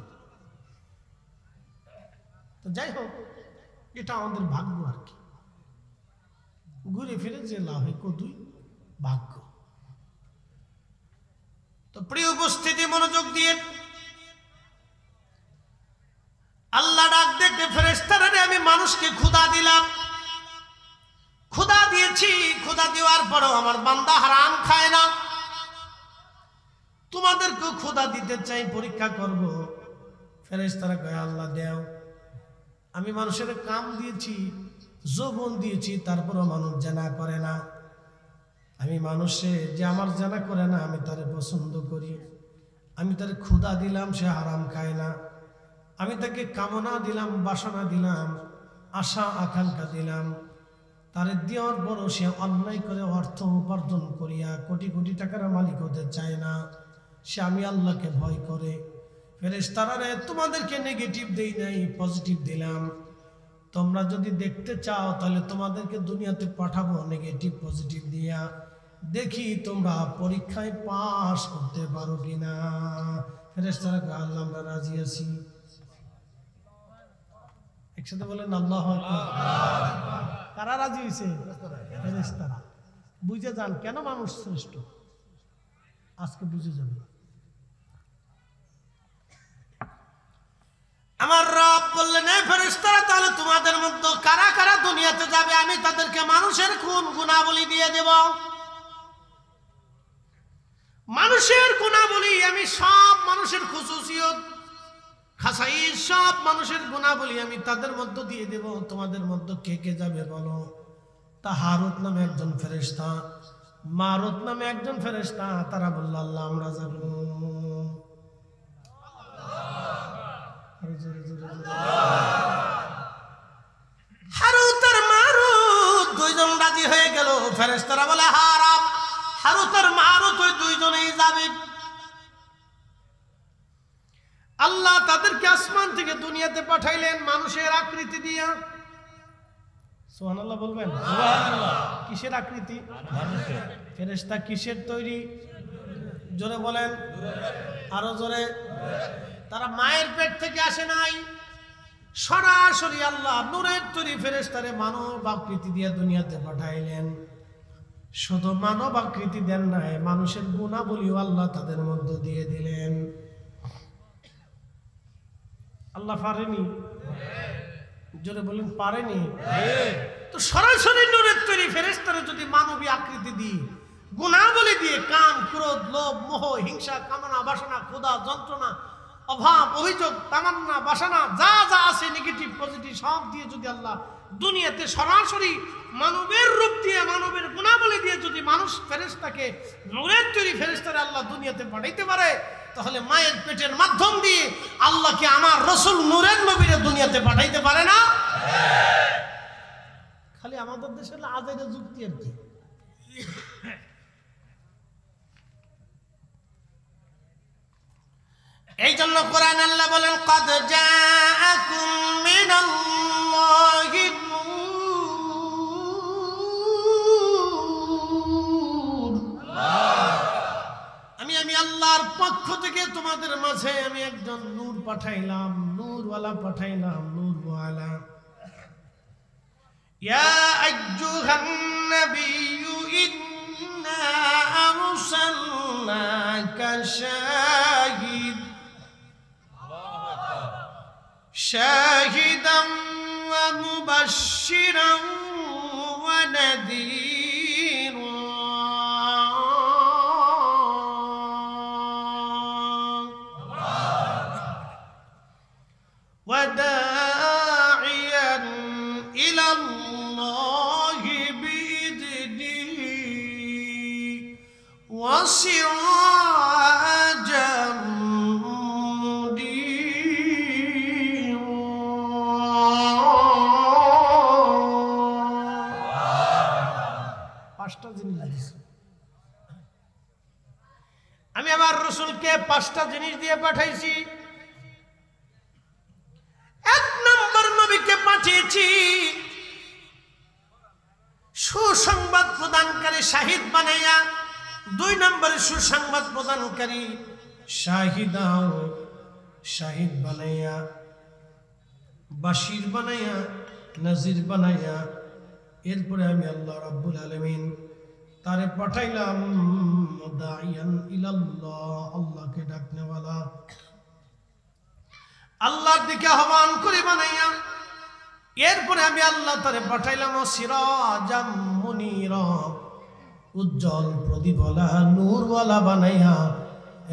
তো যাই হোক, এটা আমাদের ভাগ্য আর কি। ঘুরে ফিরে যে লাভ কদুই ভাগ্য। তো প্রিয় উপস্থিতি, মনোযোগ দিয়ে আল্লাহ ডাক দেখে ফেরেশতারা, আমি মানুষকে ক্ষুধা দিলাম, ক্ষুধা দিয়েছি, ক্ষুধা দেওয়ার পরেও আমার বান্দা হারাম খায় না। তোমাদেরকেও ক্ষুধা দিতে চাই, পরীক্ষা করব। ফেরেশতারা কয়, আল্লাহ দেও। আমি মানুষের কাম দিয়েছি, যৌবন দিয়েছি, তারপরও মানুষ জানা করে না। আমি মানুষে যে আমার জানা করে না, আমি তারে পছন্দ করি। আমি তারে ক্ষুধা দিলাম, সে হারাম খায় না। আমি তাকে কামনা দিলাম, বাসনা দিলাম, আশা আকাঙ্ক্ষা দিলাম, তারে দেওয়ার পরও সে অন্যায় করে অর্থ উপার্জন করিয়া কোটি কোটি টাকার মালিক হতে চায় না। সে আমি আল্লাহকে ভয় করে। ফেরেশতারা, তোমাদেরকে নেগেটিভ দেই নাই, পজিটিভ দিলাম। তোমরা যদি দেখতে চাও তাহলে তোমাদেরকে দুনিয়াতে পাঠাবো নেগেটিভ পজিটিভ দিয়া। দেখি তোমরা পরীক্ষায় পাস করতে পারো কিনা। ফেরেশতারা কয় আল্লাহ আমরা রাজি আছি। একসাথে বলেন আল্লাহু আকবার। কারা রাজি হয়েছে? ফেরেশতারা। বুঝে যান কেন মানুষ শ্রেষ্ঠ, আজকে বুঝে যাবে। আমার রব বললেন এই ফেরেশতারা তাহলে তোমাদের মধ্যে কারা কারা দুনিয়াতে যাবে আমি তাদেরকে মানুষের খুন গুনাহবলি দিয়ে দেব। মানুষের গুনাহবলি আমি সব মানুষের খুসুসিয়ত খাসাইস সব মানুষের গুনাহবলি আমি তাদের মধ্যে দিয়ে দেব। তোমাদের মধ্যে কে কে যাবে বলো। তা হারুত নামে একজন ফেরেশতা, মারুত নামে একজন ফেরেশতা, তারা বলল আল্লাহ আমরা যাব। হারুত আর মারুত দুইজন রাজি হয়ে গেল। ফেরেশতারা বলে হারুত আর মারুত ওই দুইজনেই যাবে। আল্লাহ তাদেরকে আসমান থেকে দুনিয়াতে পাঠাইলেন মানুষের আকৃতি দিয়া। সুবহানাল্লাহ বলবেন। সুবহানাল্লাহ। কিসের আকৃতি? মানুষের। ফেরেশতা কিসের তৈরি? জোরে বলেন, আরো জোরে। তারা মায়ের পেট থেকে আসে নাই, সরাসরি আল্লাহ নূরের তৈরি ফেরেশতারে মানব আকৃতি দিয়ে দুনিয়াতে পাঠাইলেন। শুধু মানব আকৃতি দেন নাই, মানুষের গুণাবলীও আল্লাহ তাদের মধ্যে দিয়ে দিলেন। আল্লাহ পারেনি? জোরে বলেন পারেনি? তো সরাসরি নূরের তৈরি ফেরেশতারে যদি মানবী আকৃতি দিই, গুণাবলী দিয়ে কাম ক্রোধ লোভ মোহ হিংসা কামনা বাসনা ক্ষুধা যন্ত্রণা অভাব অভিযোগ তামান্না বাসনা যা যা আছে নেগেটিভ পজিটিভ সব দিয়ে যদি আল্লাহ দুনিয়াতে সরাসরি মানবের রূপ দিয়ে মানবের গুণাবলী দিয়ে যদি মানুষ ফেরেশতাকে নূরের তৈরি ফেরেশতারে আল্লাহ দুনিয়াতে পাঠাইতে পারে, তাহলে মায়ের পেটের মাধ্যম দিয়ে আল্লাহকে আমার রাসূল নূরের নবীরে দুনিয়াতে পাঠাইতে পারে না? খালি আমাদের দেশে আজাইরা যুক্তি আর কি। এই জন্য কোরআন আল্লাহ বলেন قد جاءكم من الله নূর। আমি আল্লাহর পক্ষ থেকে তোমাদের মাঝে আমি একজন নূর পাঠাইলাম, নূরওয়ালা পাঠাইলাম, নূরওয়ালা। ইয়া আইয়ুহান নাবিয়্যু ইন্না আরসালনাকা শাহিদান ওয়া মুবাশশিরান ওয়া নাযীরা ওয়া দাঈয়ান ইলাল্লাহি বিইذনিহি ওয়া সিরাজাম আমি আমার রাসূলকে 5টা জিনিস দিয়ে পাঠাইছি। এক নম্বর নবীকে পাঠিয়েছি সুসংবাদ প্রদানকারী শাহিদ বানাইয়া, 2 নম্বরে সুসংবাদ প্রদানকারী শাহিদ বানাইয়া, বাশির বানাইয়া, নাজির বানাইয়া। এরপরে আমি আল্লাহ রাব্বুল আলামিন তারে পাঠাইলাম দাইয়ান ইলাল্লাহ, আল্লাহকে ডাকনেওয়ালা, আল্লাহর দিকে আহ্বান করে বানাইয়া। এরপরে আমি আল্লাহ তারে পাঠাইলাম সিরাজাম মুনীরা, উজ্জ্বল প্রদীপওয়ালা নূরওয়ালা বানাইয়া।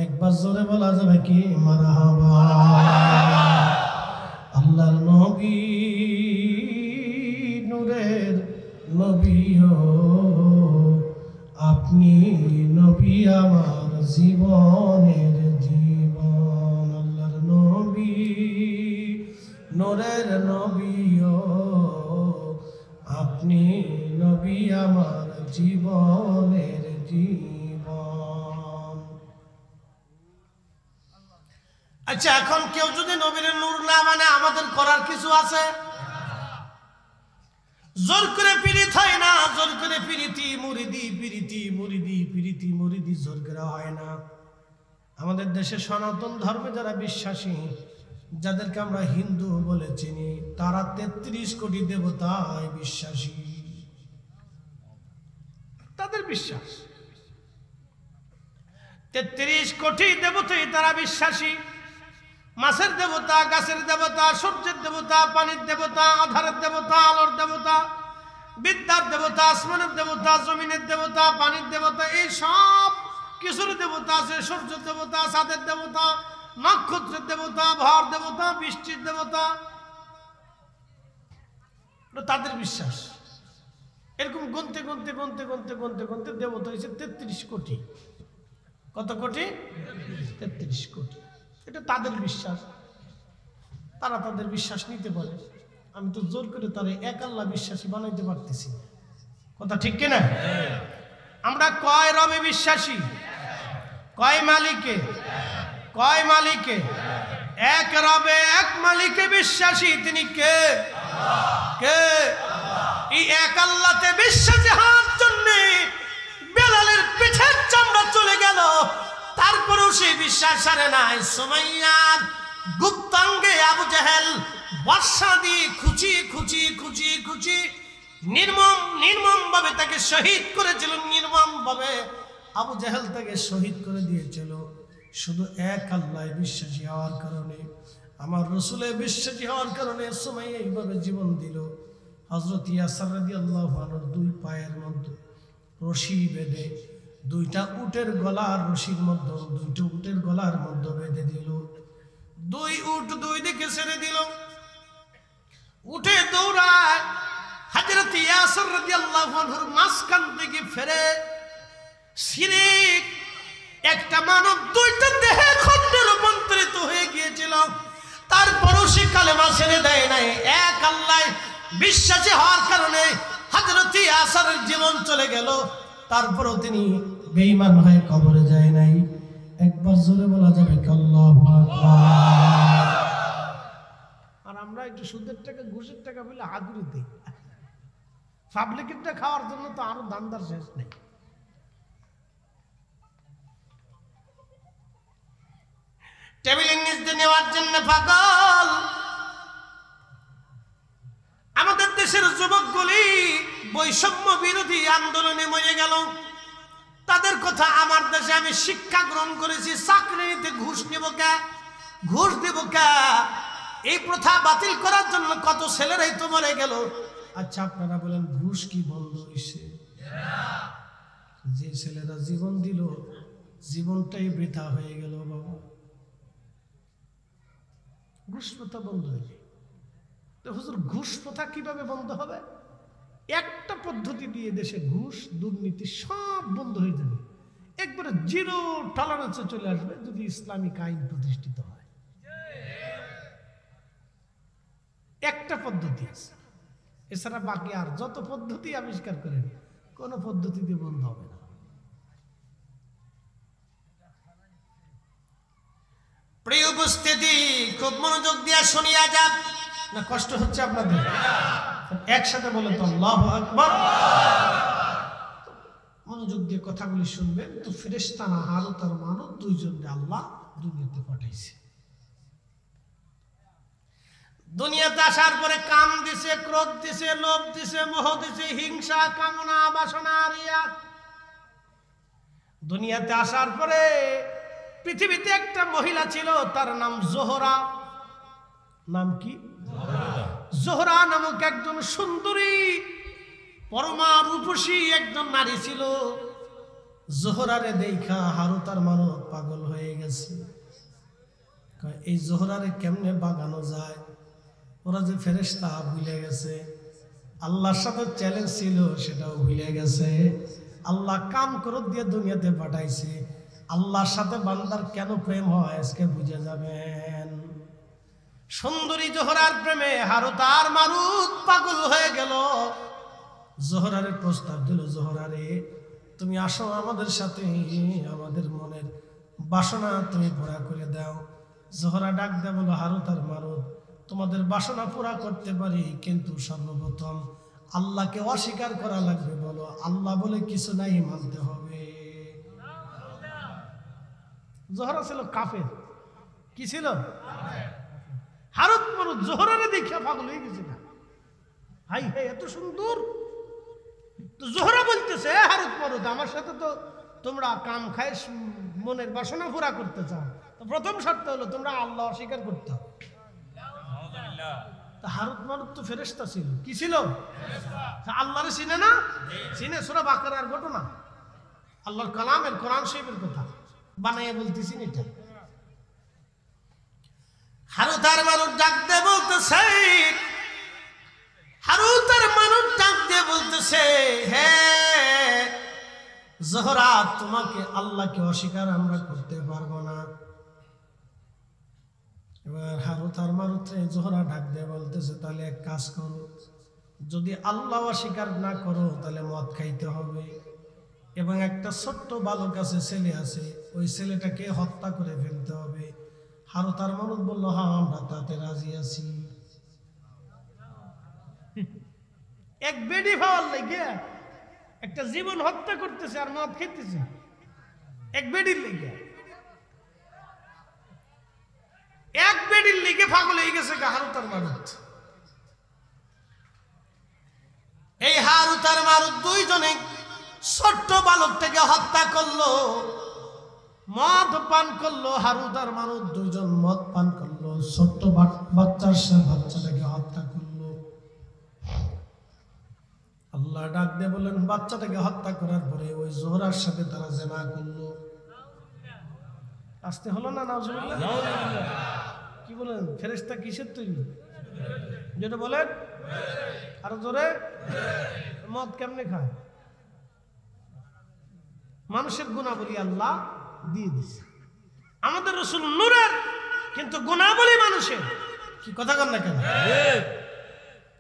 একবার জোরে বলা যাবে কি মারহাবা। আল্লাহর নবী নূরের নবী আপনি নবী আমার জীবনের জীবন। আল্লাহর নবী নূরের নবী আপনি নবী আমার জীবনের জীবন। আচ্ছা, এখন কেউ যদি নবীর নূর না মানে আমাদের করার কিছু আছে? জোর করে পীড়িত হয় না, জোর করে পীড়িতি মুরিদি পীড়িতি মুরিদি পীড়িতি মুরিদি জোর করে হয় না। আমাদের দেশে সনাতন ধর্মে যারা বিশ্বাসী, যাদেরকে আমরা হিন্দু বলে চিনি, তারা ৩৩ কোটি দেবতায় বিশ্বাসী। তাদের বিশ্বাস ৩৩ কোটি দেবতায় তারা বিশ্বাসী। মাছের দেবতা, গাছের দেবতা, সূর্যের দেবতা, পানির দেবতা, আধারের দেবতা, আলোর দেবতা, বিদ্যার দেবতা, আসমানের দেবতা, জমিনের দেবতা, পানির দেবতা, এই সব কিছুর দেবতা আছে। সূর্যের দেবতা, চাঁদের দেবতা, নক্ষত্রের দেবতা, ভর দেবতা, বৃষ্টির দেবতা, তাদের বিশ্বাস। এরকম গুনতে গুনতে গুনতে গুনতে গুনতে গুনতে দেবতা হয়েছে ৩৩ কোটি। কত কোটি? ৩৩ কোটি। এটা তাদের বিশ্বাস, তারা তাদের বিশ্বাস নিতে পারে। আমি তো জোর করে তারা এক আল্লাহ বিশ্বাসী বানাইতে পারতেছি। কথা ঠিক কিনা? আমরা কয় রবে বিশ্বাসী? কয় মালিকে? কয় মালিকে? এক রবে, এক মালিকে বিশ্বাসী। তিনি কে? কে? এই এক আল্লাহতে বিশ্বাসী হওয়ার জন্য বেলালের পিঠের চামড়া চলে গেল, তারপরেও সেই বিশ্বাস সারে নাই। সুমাইয়ার গুপ্তাঙ্গে আবু জাহেল বর্ষা দিয়ে খুঁচি খুঁচি খুঁচি খুঁচি নির্মম ভাবে তাকে শহীদ করেছিল। নির্মম ভাবে আবু জাহেল তাকে শহীদ করে দিয়েছিল শুধু এক আল্লাহ বিশ্বাসী হওয়ার কারণে, আমার রসুলের বিশ্বাসী হওয়ার কারণে সুমাইয়া এইভাবে জীবন দিল। হযরত ইয়াসার রাদিয়াল্লাহু আনহুর 2 পায়ের মধ্যে রশি বেঁধে, 2টা উটের গলার রশির মধ্যে, 2টা উটের গলার মধ্যে বেঁধে দিল। 2 উট 2 দিকে ছেড়ে দিল। উঠে দৌড়ায় হযরত ইয়াসার রাদিয়াল্লাহু আনহুর মাঝখান থেকে ফেরে শিরিক একটা মানব 2টা দেহে খণ্ডে রূপান্তরিত হয়ে গিয়েছিল। তারপরও সে কালেমা ছেড়ে দেয় নাই। এক আল্লাহ বিশ্বাসী হওয়ার কারণে হযরত ইয়াসারের জীবন চলে গেল, তারপরও তিনি বেঈমান হয়ে কবরে যায় নাই। একবার জোরে বলা যাবে আল্লাহু আকবার। আর আমরা একটু সুদের টাকা ঘুষের টাকা বলে আগুরি দিই। পাবলিকেরটা খাওয়ার জন্য তো আরো দান্দার শেষ নেই। টেবিলের নিচ দিয়ে নেওয়ার জন্য পাগল। আমাদের দেশের যুবকগুলি বৈষম্য বিরোধী আন্দোলনে মরে গেল। তাদের কথা আমার দেশে আমি শিক্ষা গ্রহণ করেছি। চাকরি নিতে ঘুষ নেব কে? ঘুষ দেব কে? এই প্রথা বাতিল করার জন্য কত ছেলেরাই তো মরে গেল। আচ্ছা আপনারা বলেন ঘুষ কি বন্ধ হয়েছে? যে ছেলেরা জীবন দিল, জীবনটাই বৃথা হয়ে গেল। বাবা, ঘুষ প্রথা বন্ধ হয়ে যায়। তো হুজুর ঘুষ প্রথা কিভাবে বন্ধ হবে? একটা পদ্ধতি দিয়ে দেশে ঘুষ দুর্নীতি সব বন্ধ হয়ে যাবে। একবারে 0 টলারেন্সে চলে আসবে যদি ইসলামিক আইন প্রতিষ্ঠিত হয়। একটা পদ্ধতি আছে, এছাড়া বাকি আর যত পদ্ধতি আবিষ্কার করেন কোন পদ্ধতি দিয়ে বন্ধ হবে না। প্রিয় উপস্থিতি, খুব মনোযোগ দিয়ে শুনিয়া যান। না কষ্ট হচ্ছে আপনাদের? একসাথে বলে তো আল্লাহু আকবার। মনোযোগ দিয়ে কথাগুলি শুনবেন। তো ফেরেশতা না হারুত আর মারুত 2 জনকে আল্লাহ দুনিয়াতে পাঠাইছে। দুনিয়াতে আসার পরে কাম দিছে, ক্রোধ দিছে, লোভ দিছে, মোহ দিছে, হিংসা, কামনা, বাসনা, রিয়া। দুনিয়াতে আসার পরে পৃথিবীতে একটা মহিলা ছিল, তার নাম জোহরা। নাম কি? জোহরা নামক একজন সুন্দরী পরমা রূপসী একজন নারী ছিল। জোহরারে দেখা হারুত আর মারুত পাগল হয়ে গেছে। এই জোহরারে কেমনে বাগানো যায়? ওরা যে ফেরেশতা ভুলে গেছে, আল্লাহর সাথে চ্যালেঞ্জ ছিল সেটাও ভুলে গেছে। আল্লাহ কাম করে দিয়ে দুনিয়াতে পাঠাইছে। আল্লাহর সাথে বান্দার কেন প্রেম হয় আজকে বুঝে যাবেন। সুন্দরী জোহরার প্রেমে হারুত আর মারুত পাগল হয়ে গেল। জোহরারে প্রস্তাব দিল, জোহরারে তুমি আসো আমাদের সাথে, আমাদের মনের বাসনা তুমি পুরা করে দাও। জোহরা ডাক দেয় বলো, হারুত আর মারুত তোমাদের বাসনা পুরা করতে পারি, কিন্তু সর্বপ্রথম আল্লাহকে অস্বীকার করা লাগবে? বলো, আল্লাহ বলে কিছু নাই, মানতে হবে। জোহরা ছিল কাফের, কি ছিল? হারুত মারুত জোহরারে দেখিয়া পাগল হয়ে গেছে না, হাই হাই এত সুন্দর। তো জোহরা বলতেছে, হারুত মারুত আমার সাথে তো তোমরা কাম খায় মনের বাসনা পুরা করতে চাও, তো প্রথম শর্ত হলো তোমরা আল্লাহ অস্বীকার করতে হবে। হারুত মারুত তো ফেরেশতা ছিল, কি ছিল? আল্লাহরে চিনে না? চিনে। সূরা বাকারার ঘটনা, আল্লাহর কালামের, কোরআন শরীফের কথা বানাইয়া বলতেছি এটা। হারুত আর মারুত ডাক দিয়ে বলতেছে, হারুত আর মারুত ডাক দিয়ে বলতেছে, হে জোহরা, তোমাকে আল্লাহকে অস্বীকার আমরা করতে পারবো না। এবার হারুত আর মারুত জোহরা ডাক দিয়ে বলতেছে, তাহলে এক কাজ করো, যদি আল্লাহ অস্বীকার না করো তাহলে মদ খাইতে হবে, এবং একটা ছোট্ট বালক আছে, ছেলে আছে, ওই ছেলেটাকে হত্যা করে ফেলতে হবে। হারুত আর মারুত বলল, হ্যাঁ আমরা তাতে রাজি আছি। এক বেডি পাওয়ার লেগে একটা জীবন হত্যা করতেছে আর মদ খেতেছে, এক বেডির লেগে, এক বেডির লেগে পাগল হয়ে গেছে হারুত আর মারুত। এই হারুত আর মারুত দুইজনে ছোট্ট বালকটাকে হত্যা করলো, মদ পান করলো। হারুত আর মারুত দুইজন মদ পান করলো, ছোট্ট বাচ্চাটাকে হত্যা করলো। আল্লাহ ডাক দিয়ে বললেন, বাচ্চাটাকে হত্যা করার পরে ওই জোহরার সাথে তারা জিনা করলো। আসতে হলো না? নাউজুবিল্লাহ। কি বলেন? ফেরেশতা কিসের তৈরি? যেটা বলেন আরো জোরে। মদ কেমনে খায়? মানুষের গুণাবলী আল্লাহ দিয়ে দিছে। আমাদের রাসূল নূরের, কিন্তু গুণাবলী মানুষের। কি কথা কন না কেন?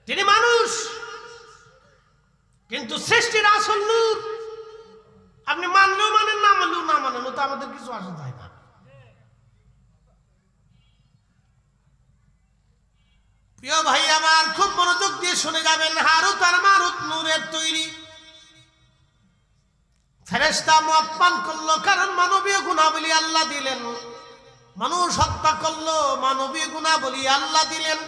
তিনি মানুষ, কিন্তু সৃষ্টির আসল নূর। আপনি মানলেও মানেন, না মানলেও না মানেন, তো আমাদের কিছু আসা যায় না। প্রিয় ভাই আমার, খুব মনোযোগ দিয়ে শুনে যাবেন। হারুত আর মারুত নূরের তৈরি। ফেরেশতা মদ পান করলো, কারণ মানবীয় গুণাবলী আল্লাহ দিলেন। মানুষ হত্যা করলো, মানবীয় গুণাবলী আল্লাহ দিলেন।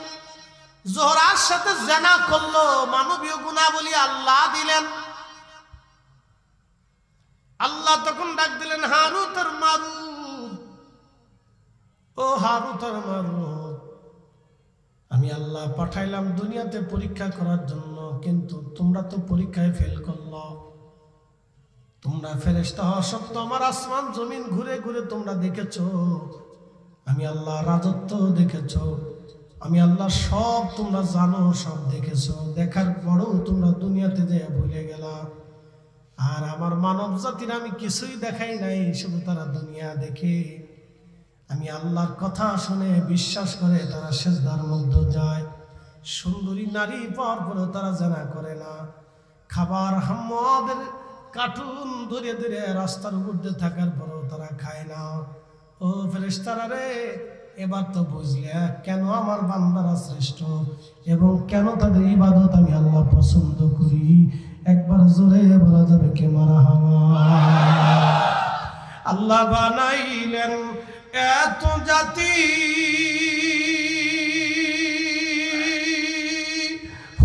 জোহরার সাথে জিনা করলো, মানবীয় গুণাবলী আল্লাহ দিলেন। আল্লাহ তখন ডাক দিলেন, হারুত আর মারুত, ও হারুত আর মারুত, আমি আল্লাহ পাঠাইলাম দুনিয়াতে পরীক্ষা করার জন্য, কিন্তু তোমরা তো পরীক্ষায় ফেল করলো। তোমরা ফেরেশতা হওয়া সত্ত্বেও আমার আসমান জমিন ঘুরে ঘুরে তোমরা দেখেছো, আমি আল্লাহ রাজত্ব দেখেছো, আমি আল্লাহ সব তোমরা জানো, সব দেখেছো। দেখার পরেও তোমরা দুনিয়াতে যে ভুলে গেলা। আর আমার মানব জাতির আমি কিছুই দেখাই নাই, শুধু তারা দুনিয়া দেখে। আমি আল্লাহর কথা শুনে বিশ্বাস করে তারা সিজদার মধ্যে যায়। সুন্দরী নারী পাওয়ার পরেও তারা জিনা করে না। খাবার মদের কার্টুন ধরে ধরে রাস্তার উপর দিয়ে থাকার পরেও তারা খায় না। ও ফেরেশতারা রে, এবার তো বুঝলে কেন আমার বান্দারা শ্রেষ্ঠ এবং কেন তাদের ইবাদত আমি আল্লাহ পছন্দ করি। একবার জোরে বলা যাবে কে মারহাবা। আল্লাহ বানাইলেন এত জাতি,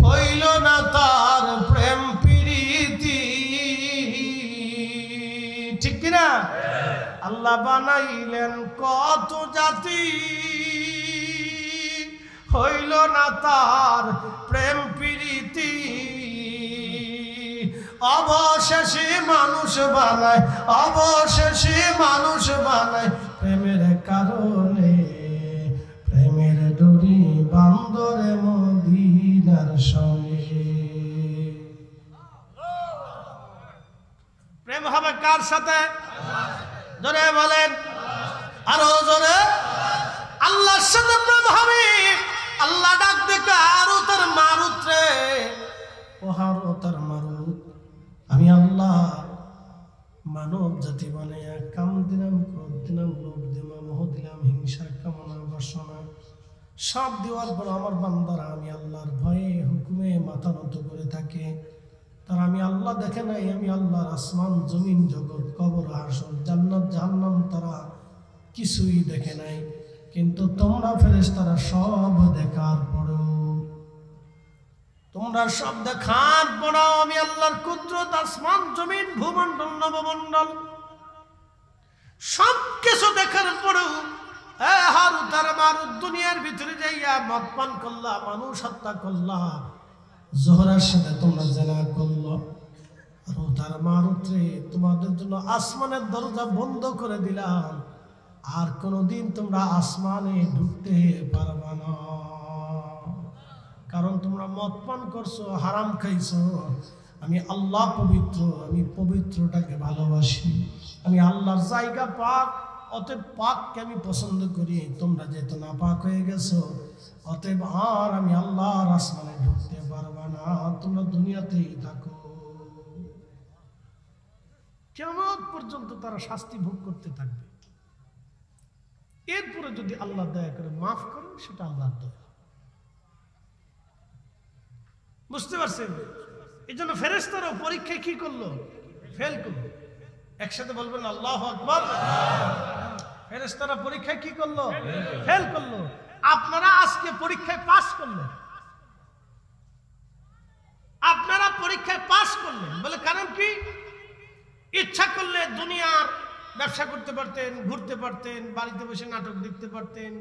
হইল না তার প্রেম প্রীতি, ঠিক কিনা? আল্লাহ বানাইলেন কত জাতি, হইল না তার প্রেম প্রীতি। অবশেষে মানুষ বানায়, অবশেষে মানুষ বানায় প্রেমের কারণে। প্রেমের ডোরি বান্দরে মদিনার সঙ্গে। প্রেম হবে কার সাথে? জোরে বলেন, আরো জোরে। আল্লাহর সাথে প্রেম হবে। আল্লাহ ডাক দেখে হারুত আর মারুত রে, ও হারুত আর মারুত, আমি আল্লাহ মানব জাতি বানাইয়া কাম দিলাম, ক্রোধ দিলাম, লোভ দিলাম, মোহ দিলাম, হিংসা, কামনা, বাসনা, সব দেওয়ার পর আমার বান্দারা আমি আল্লাহর ভয়ে হুকুমে মাথা নত করে থাকে। তারা আমি আল্লাহ দেখে নাই, আমি আল্লাহর আসমান জমিন জগৎ কবর হাসর জান্নাত জাহান্নাম তারা কিছুই দেখে নাই। কিন্তু তোমরা ফেরেশতারা সব দেখার পরেও, তোমরা সব দেখার পরেও আমি আল্লাহর কুদরত, আসমান জমিন ভূমণ্ডল নবমণ্ডল সব কিছু দেখার পরেও হারুত আর মারুত দুনিয়ার ভিতরে যাইয়া মদ পান করলা, মানুষ হত্যা করলা, জোহরার সাথে তোমরা জেনা করলো। হারুত আর মারুত রে, তোমাদের জন্য আসমানের দরজা বন্ধ করে দিলাম, আর কোনোদিন তোমরা আসমানে ঢুকতে পারবা না। কারণ তোমরা মদ পান করছো, হারাম খাইছো। আমি আল্লাহ পবিত্র, আমি পবিত্রটাকে ভালোবাসি, আমি আল্লাহর জায়গা পাক, অতএব পাককে আমি পছন্দ করি। তোমরা যেহেতু না পাক হয়ে গেছো, অতএব আর আমি আল্লাহর আসমানে ঢুকতে পারবা না, তোমরা দুনিয়াতেই থাকো। কিয়ামত পর্যন্ত তারা শাস্তি ভোগ করতে থাকবে। এরপরে যদি আল্লাহ দয়া করে মাফ করেন, সেটা আল্লাহর দয়া। বুঝতে পারছেন? এই জন্য ফেরেশতারাও পরীক্ষায় কি করলো? ফেল করলো। একসাথে বলবেন আল্লাহু আকবার। ফেরেশতারা পরীক্ষায় কি করলো? ফেল করলো। আপনারা আজকে পরীক্ষায় পাস করলেন, আপনারা পরীক্ষায় পাস করলেন বলে কারণ কি? ইচ্ছা করলে দুনিয়ার ব্যবসা করতে পারতেন, ঘুরতে পারতেন, বাড়িতে বসে নাটক দেখতে পারতেন,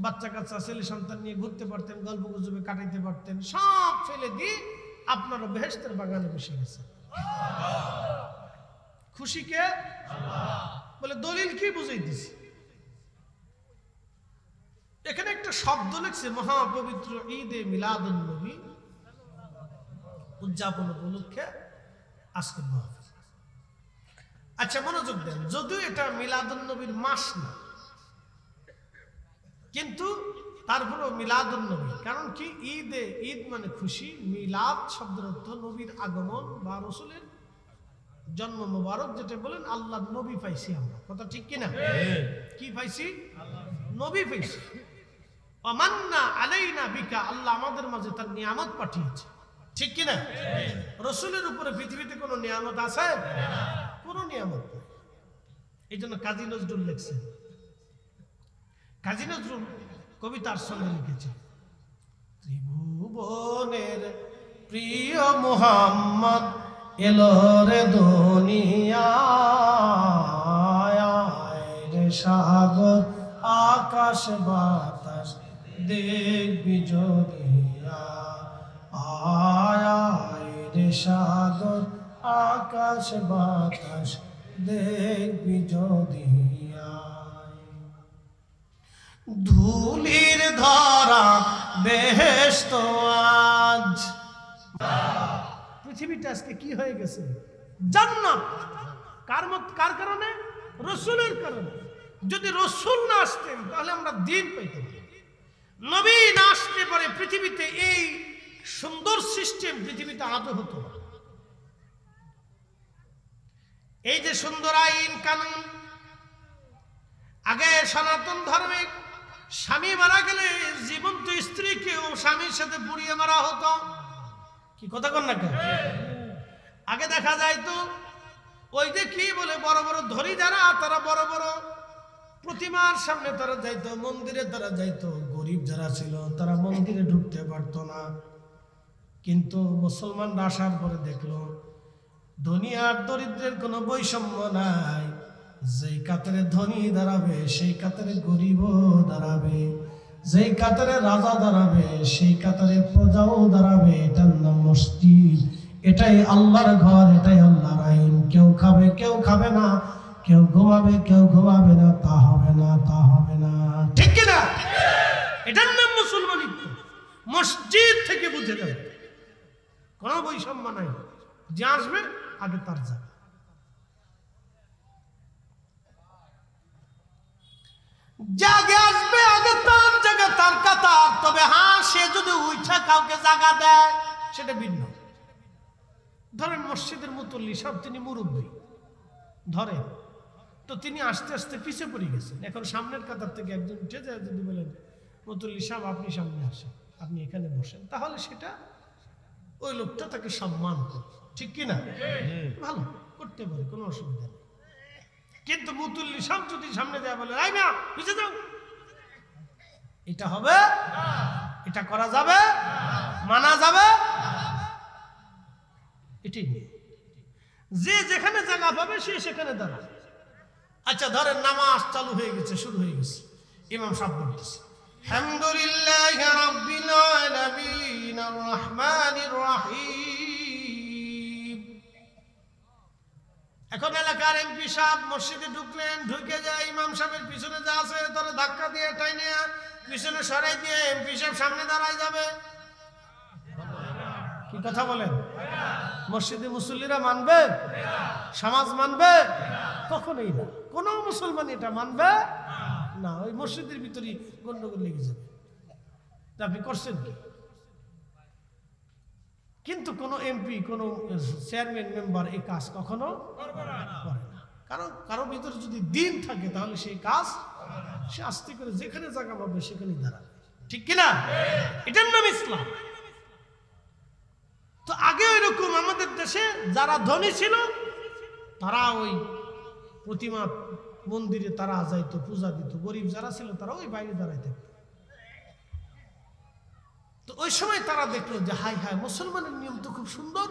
বাচ্চা কাচ্চা ছেলে সন্তান নিয়ে ঘুরতে পারতেন, গল্প গুজবে কাটাইতে পারতেন। সব ফেলে দিয়ে আপনারা বেহেশতের বাগানে বসে গেছেন। খুশি কে? বলে দলিল কি বুঝাইতেছি? এখানে একটা শব্দ লিখছে, মহাপবিত্র ঈদে মিলাদুন নবী উদযাপন উপলক্ষে আজকের মাহফিল। আচ্ছা মনোযোগ দেন, যদিও এটা মিলাদুন নবীর মাস না, কিন্তু তারপরেও মিলাদুন নবী। কারণ কি? ঈদে, ঈদ মানে খুশি, মিলাদ শব্দের অর্থ নবীর আগমন বা রাসূলের জন্ম মোবারক, যেটা বলেন আল্লাহ নবী পাইছি আমরা। কথা ঠিক কিনা? কি পাইছি? নবী পাইছি। আমান্না আলাইনা বিকা, আল্লাহ আমাদের মাঝে তার নিয়ামত পাঠিয়েছে। ঠিক কিনা? রাসূলের উপরে পৃথিবীতে কোনো নিয়ামত আছে? কোনো নিয়ামত নেই। এই জন্য কাজী নজরুল লিখছেন, কাজী নজরুল কবিতার সঙ্গে লিখেছে, ত্রিভুবনের প্রিয় মুহাম্মদ এলো রে দুনিয়ায়, রে সাগর আকাশ বাতাস দেখবি যদি আয়, রে সাগর আকাশ বাতাস দেখবি যদি ধুলির ধরা বেহেশত আজ। পৃথিবীটা আজকে কি হয়ে গেছে? জান্নাত। কার কারণে? রাসূলের কারণে। যদি রাসূল না আসতেন তাহলে আমরা দিন পাইতাম। নবী না আসলে পরে পৃথিবীতে এই সুন্দর সিস্টেম পৃথিবীতে আদৌ হতো না। এই যে সুন্দর আইন কানুন, আগে সনাতন ধর্মে স্বামী মারা গেলে জীবন্ত স্ত্রীকেও স্বামীর সাথে পুড়িয়ে মারা হতো। কি কথা কন না? আগে দেখা যায় তো ওই যে কি বলে বড় বড় ধরি যারা, তারা বড় বড় প্রতিমার সামনে তারা যাইতো, মন্দিরে তারা যাইতো। গরিব যারা ছিল তারা মন্দিরে ঢুকতে পারতো না। কিন্তু মুসলমানরা আসার পরে দেখলো ধনী আর দরিদ্রের কোনো বৈষম্য নাই। যেই কাতারে ধনী দাঁড়াবে সেই কাতারে গরিবও দাঁড়াবে, যেই কাতারে রাজা দাঁড়াবে সেই কাতারে প্রজাও দাঁড়াবে। এটার নাম মসজিদ। এটাই আল্লাহর ঘর, এটাই আল্লাহর আইন। কেউ খাবে কেউ খাবে না, কেউ ঘুমাবে কেউ ঘুমাবে না, তা হবে না, তা হবে না। ঠিক কিনা? এটার নাম মুসলমানিত্ব। মসজিদ থেকে বুঝে যাবে কোনো বৈষম্য নাই। যে আসবে আগে তার যাবে। জাগে আসবে আগে তার জায়গা, তার কাতার। তবে হ্যাঁ, সে যদি উঠা কাউকে জায়গা দেয় সেটা ভিন্ন। ধরেন মসজিদের মুতল্লি সব, তিনি মুরব্বী ধরেন, তো তিনি আস্তে আস্তে পিছিয়ে পড়ে গেছেন। এখন সামনের কাতার থেকে একজন উঠে যায়, যদি বলেন মুতুল্লি সাহেব আপনি সামনে আসেন, আপনি এখানে বসেন, তাহলে সেটা ওই লোকটা তাকে সম্মান করে, ঠিক কিনা? ভালো করতে পারে, কোনো অসুবিধা নেই। কিন্তু মুতুল্লি সাহেব যদি সামনে দেয়া বলে আই না বুঝে যাও, এটা হবে? এটা করা যাবে? মানা যাবে? এটাই নেই। যে যেখানে জায়গা পাবে সে সেখানে দাঁড়াবে। আচ্ছা ধরেন নামাজ চালু হয়ে গেছে, শুরু হয়ে গেছে, ইমাম সাহেব বলতেছে আলহামদুলিল্লাহি রাব্বিল আলামিন আর রহমানির রহিম। এখন এলাকার এমপি সাহেব মসজিদে ঢুকলেন, ঢুকে যায় ইমাম সাহেবের পিছনে যা আছে তারা ধাক্কা দিয়ে টাইনে পিছনে সরাই দিয়ে এমপি সাহেব সামনে দাঁড়ায় যাবে। কি কথা বলেন? মসজিদে মুসল্লিরা মানবে? সমাজ মানবে? কখনোই না। কোন মুসলমান এটা মানবে না। ওই মসজিদের ভিতরে গন্ডগোল লেগে যাবে। আপনি করছেন কি? কিন্তু কোন এমপি, কোন চেয়ারম্যান, মেম্বার এই কাজ কখনো করে না। কারণ কারো ভিতরে যদি দিন থাকে তাহলে সেই কাজ সে আস্তে করে যেখানে জায়গা পাবে সেখানেই দাঁড়াবে, ঠিক কিনা? এটার নাম ইসলাম। তো আগে ওইরকম আমাদের দেশে যারা ধনী ছিল তারা ওই প্রতিমা মন্দিরে তারা যাইতো, পূজা দিত। গরিব যারা ছিল তারা ওই বাইরে দাঁড়াইতে। তো ওই সময় তারা দেখলো যে হাই হাই মুসলমানের নিয়ম তো খুব সুন্দর।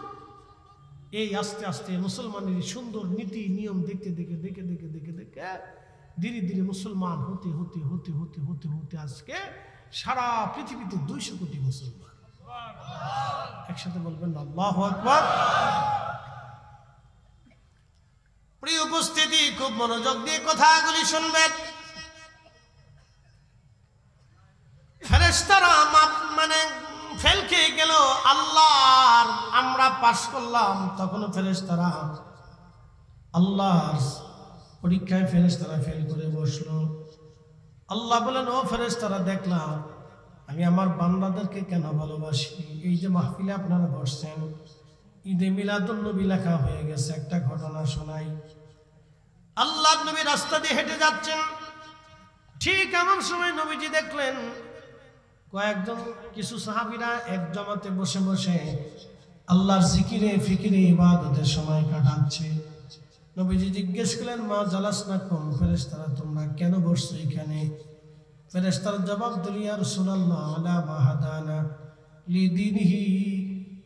এই আস্তে আস্তে মুসলমানের সুন্দর নীতি নিয়ম দেখতে দেখে দেখে দেখে দেখে দেখে ধীরে ধীরে মুসলমান হতে হতে হতে হতে হতে হতে আজকে সারা পৃথিবীতে 200 কোটি মুসলমান। একসাথে বলবেন আল্লাহু আকবার। প্রিয় উপস্থিতি, খুব মনোযোগ দিয়ে কথাগুলি শুনবেন। ফেরেশতারা মানে ফেল খেয়ে গেল, আল্লাহর আমরা পাস করলাম, তখনও ফেরেশতারা আল্লাহর পরীক্ষায় ফেরেশতারা ফেল করে বসলো। আল্লাহ বলেন ও ফেরেশতারা দেখলাম আমি আমার বান্দাদেরকে কেন ভালোবাসি। এই যে মাহফিলে আপনারা বসছেন, ঈদে মিলাদুন নবী লেখা হয়ে গেছে। একটা ঘটনা শোনাই। আল্লাহ নবী রাস্তা দিয়ে হেঁটে যাচ্ছেন, ঠিক এমন সময় নবীজি দেখলেন কয়েকজন কিছু সাহাবীরা এক জমাতে বসে বসে আল্লাহর জিকিরে ফিকিরে ইবাদতের সময় কাটাচ্ছে। নবীজি জিজ্ঞেস করলেন মা জালাসনাকুম, ফেরেশতারা তোমরা কেন বসছো এখানে? ফেরেশতারা জবাব দিল ইয়া রাসূলুল্লাহ আলা মা হাদানা লিদীনিহি,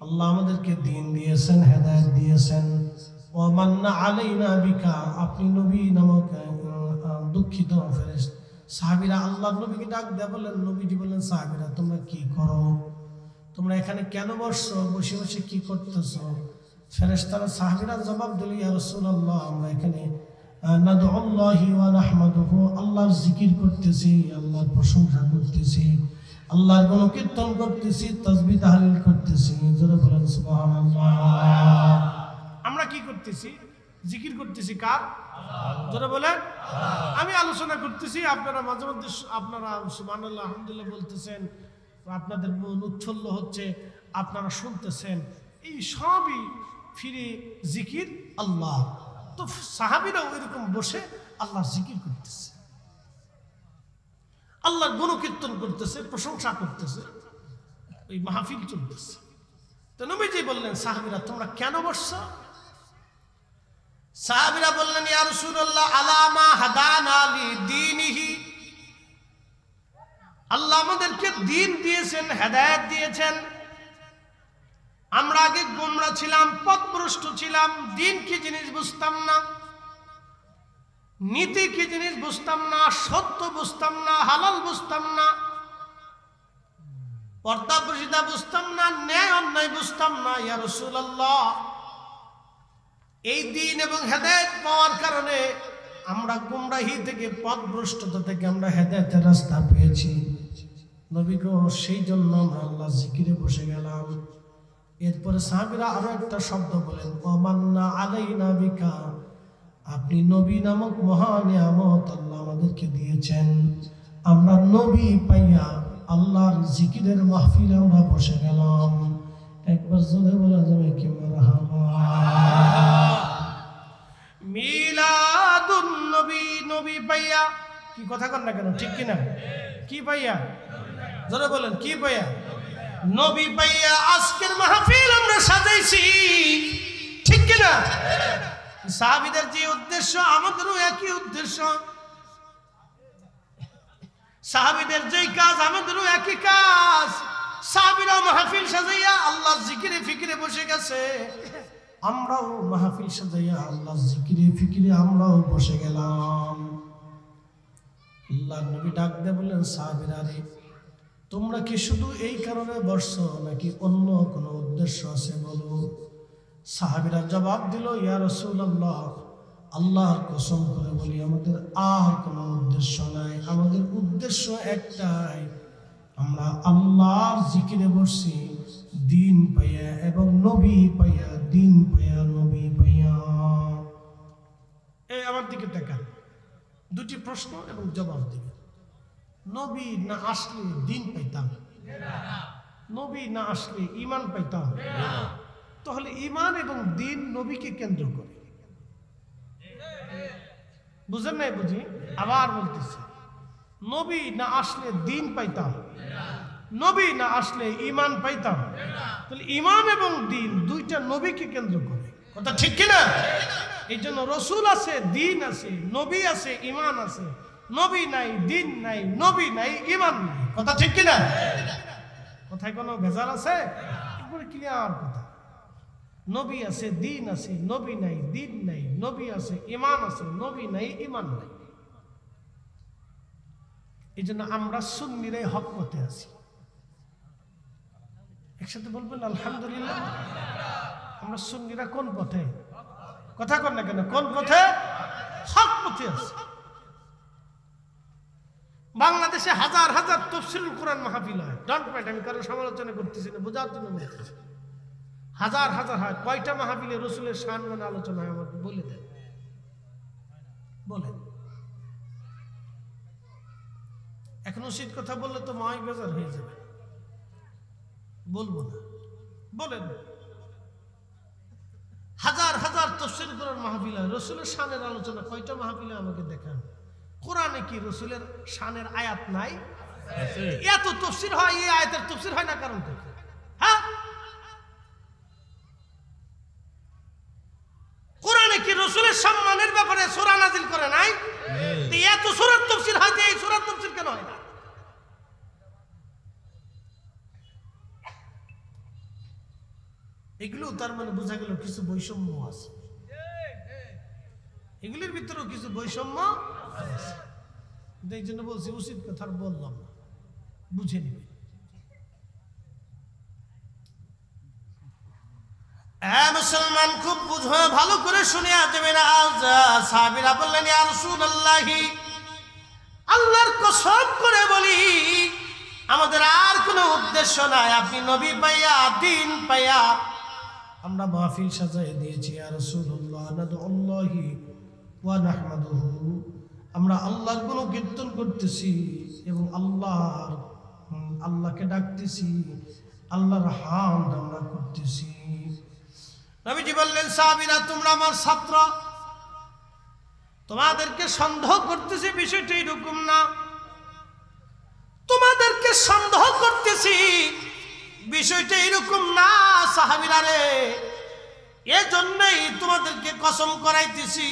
আল্লাহ আমাদেরকে দ্বীন দিয়েছেন, হেদায়েত দিয়েছেন। ওয়া মান্না আলাইনা বিকা, আপনি নবী নামক দুঃখিত ফেরেশতা। সাহাবীরা আল্লাহর নবীকে ডাক দেয়া বললেন, নবীজি বললেন সাহাবীরা তোমরা কি করো? তোমরা এখানে কেন বসছো? বসে বসে কি করতেছো? ফেরেশতারা সাহাবীরা জবাব দিল ইয়া রাসূলুল্লাহ আমরা এখানে নাদউল্লাহি ওয়া নাহমাদুহু, আল্লাহর জিকির করতেছি, আল্লাহর প্রশংসা করতেছি, আল্লাহর গুণকীর্তন করতেছি, তাসবিহ তাহলিল করতেছি। জোরে বলেন সুবহানাল্লাহ। আমরা কি করতেছি? জিকির করতেছি। কার? জোরে বলেন। আমি আলোচনা করতেছি, আপনারা মাঝে মধ্যে আপনারা সুবহানাল্লাহ আলহামদুলিল্লাহ বলতেছেন, আপনাদের মন উচ্ছল্ল হচ্ছে, আপনারা শুনতেছেন। এই সবই ফিরে জিকির আল্লাহ। তো সাহাবীরাও এরকম বসে আল্লাহর জিকির করতেছে, আল্লাহর গুণকীর্তন করতেছে, প্রশংসা করতেছে, ওই মাহফিল চলতেছে। তো নবীজি বললেন সাহাবীরা তোমরা কেন বসছো? সাহাবীরা বললেন ইয়া রাসূলুল্লাহ আলা মা হাদানা লিদীনিহি, আল্লাহ আমাদেরকে দ্বীন দিয়েছেন, হেদায়েত দিয়েছেন। আমরা আগে গোমরা ছিলাম, পথভ্রষ্ট ছিলাম, দ্বীন কি জিনিস বুঝতাম না, নীতি কি জিনিস বুঝতাম না, সত্য বুঝতাম না, হালাল বুঝতাম না, পর্দা প্রসিদ্ধা বুঝতাম না, ন্যায় অন্যায় বুঝতাম না। ইয়া রাসূলুল্লাহ এই দ্বীন এবং হেদায়েত পাওয়ার কারণে আমরা গোমরাহি থেকে, পথভ্রষ্টতা থেকে আমরা হেদায়েতের রাস্তা পেয়েছি। নবী গো সেই জন্য আমরা আল্লাহর জিকিরে বসে গেলাম। এরপরে সাহাবীরা আরো একটা শব্দ বলেন ওয়ামান্না আলাইনা বিকা, আপনি নবী নামক মহা নিয়ামত আল্লাহ আমাদেরকে দিয়েছেন। আমরা নবী পাইয়া আল্লাহর জিকিরের মাহফিলে আমরা বসে গেলাম। একবার জোরে বলা যাবে কি মারহাবা। মিলাদুন নবী, নবী পাইয়া কি কথা কন না কেন, ঠিক কিনা? কি পাইয়া? যারা বলেন কি পাইয়া? নবী পাইয়া আজকের মাহফিল আমরা সাজাইছি, ঠিক কিনা? সাহাবীদের যে উদ্দেশ্য আমাদেরও একই উদ্দেশ্য, সাহাবীদের যেই কাজ আমাদেরও একই কাজ। সাহাবীরা মাহফিল সাজাইয়া আল্লাহর জিকিরে ফিকিরে বসে গেছে, আমরাও মাহফিল সাজাইয়া আল্লাহর জিকিরে ফিকিরে আমরাও বসে গেলাম। আল্লাহর নবী ডাক দিয়ে বললেন, সাহাবীরা রে, তোমরা কি শুধু এই কারণে বসছো নাকি অন্য কোনো উদ্দেশ্য আছে বলো? সাহাবীরা জবাব দিল, ইয়া রাসূলুল্লাহ, আল্লাহর কসম করে বলি আমাদের আর কোনো উদ্দেশ্য নাই, আমাদের উদ্দেশ্য একটাই, আমরা আল্লাহর জিকিরে বসছি দিন পাইয়া এবং নবী পাইয়া, দিন পাইয়া নবী পাইয়া। এই আমার দিকে তাকান, দুটি প্রশ্ন এবং জবাব দিবেন। নবী না আসলে দিন পাইতাম? নবী না আসলে ঈমান পাইতাম? তাহলে ঈমান এবং দিন নবীকে কেন্দ্র করে, বুঝেন নাই? বুঝি, আবার বলতেছি, নবী না আসলে দিন পাইতাম, নবী না আসলে ঈমান পাইতাম। তাহলে ঈমান এবং দিন দুইটা নবীকে কেন্দ্র করে, কথা ঠিক কিনা? এই জন্য রসুল আছে, দিন আছে, নবী আছে, ঈমান আছে। নবী নাই, দিন নাই, নবী নাই, ঈমান নাই, কথা ঠিক কিনা? কথায় কোনো ভেজাল আছে? একবারে ক্লিয়ার কথা। নবী আছে, দিন আছে, নবী নাই, দিন নাই, নবী আছে, ঈমান আছে, নবী নাই, ঈমান নাই। এই জন্য আমরা সুন্নিরাই হক পথে আছি। একসাথে বলবেন আলহামদুলিল্লাহ। আমরা সুন্নিরা কোন পথে? কথা কন না কেন, কোন পথে? হক পথে আছি। বাংলাদেশে হাজার হাজার তাফসীরুল কোরআন মাহফিল হয়, ডন্ট মাইন্ড, আমি কারো সমালোচনা করতেছি না, বোঝার জন্য বলতেছি। হাজার হাজার হয়, কয়টা মাহফিলে রসুলের শান মানে আলোচনা হয় আমাকে বলে দেন, বলেন। এখন উচিত কথা বললে তো মাইক বাজার হয়ে যাবে, বলবো না, বলেন। হাজার হাজার তাফসীর কোরআন মাহফিল হয়, রসুলের শানের আলোচনা কয়টা মাহফিলে আমাকে দেখান? কোরআনে কি রসুলের শানের আয়াত নাই? এত তাফসীর হয়, এই আয়াতের তাফসীর হয় না কারণ কি? হ্যাঁ, কোরআনে কি রসুলের সম্মানের ব্যাপারে সূরা নাজিল করে নাই? এত সূরার তাফসীর হয়, এই সূরার তাফসীর কেন হয় না? এগুলো তার মানে বোঝা গেল কিছু বৈষম্য আছে, এগুলির ভিতরেও কিছু বৈষম্য আছে। এই জন্য বলছি উচিত কথা বললাম না, বুঝে নিবে। মুসলমান খুব বুঝে ভালো করে শুনে দেবেন। সাহাবীরা বললেন, ইয়া রাসূলুল্লাহ, আল্লাহর কসম করে বলি আমাদের আর কোনো উদ্দেশ্য নাই, আপনি নবী পাইয়া, দিন পাইয়া আমরা মাহফিল সাজাই দিয়েছি। ইয়া রাসূলুল্লাহ, নাদউল্লাহি ওয়া নাহমাদুহু, আমরা আল্লাহর গুণ কীর্তন করতেছি এবং আল্লাহকে ডাকতেছি, আল্লাহর হামদ আমরা করতেছি। নবীজি বললেন, সাহাবীরা তোমরা আমার ছাত্র, তোমাদেরকে সন্দেহ করতেছি বিষয়টা এরকম না, তোমাদেরকে সন্দেহ করতেছি বিষয়টা এরকম না সাহাবীরা রে, এজন্যই তোমাদেরকে কসম করাইতেছি,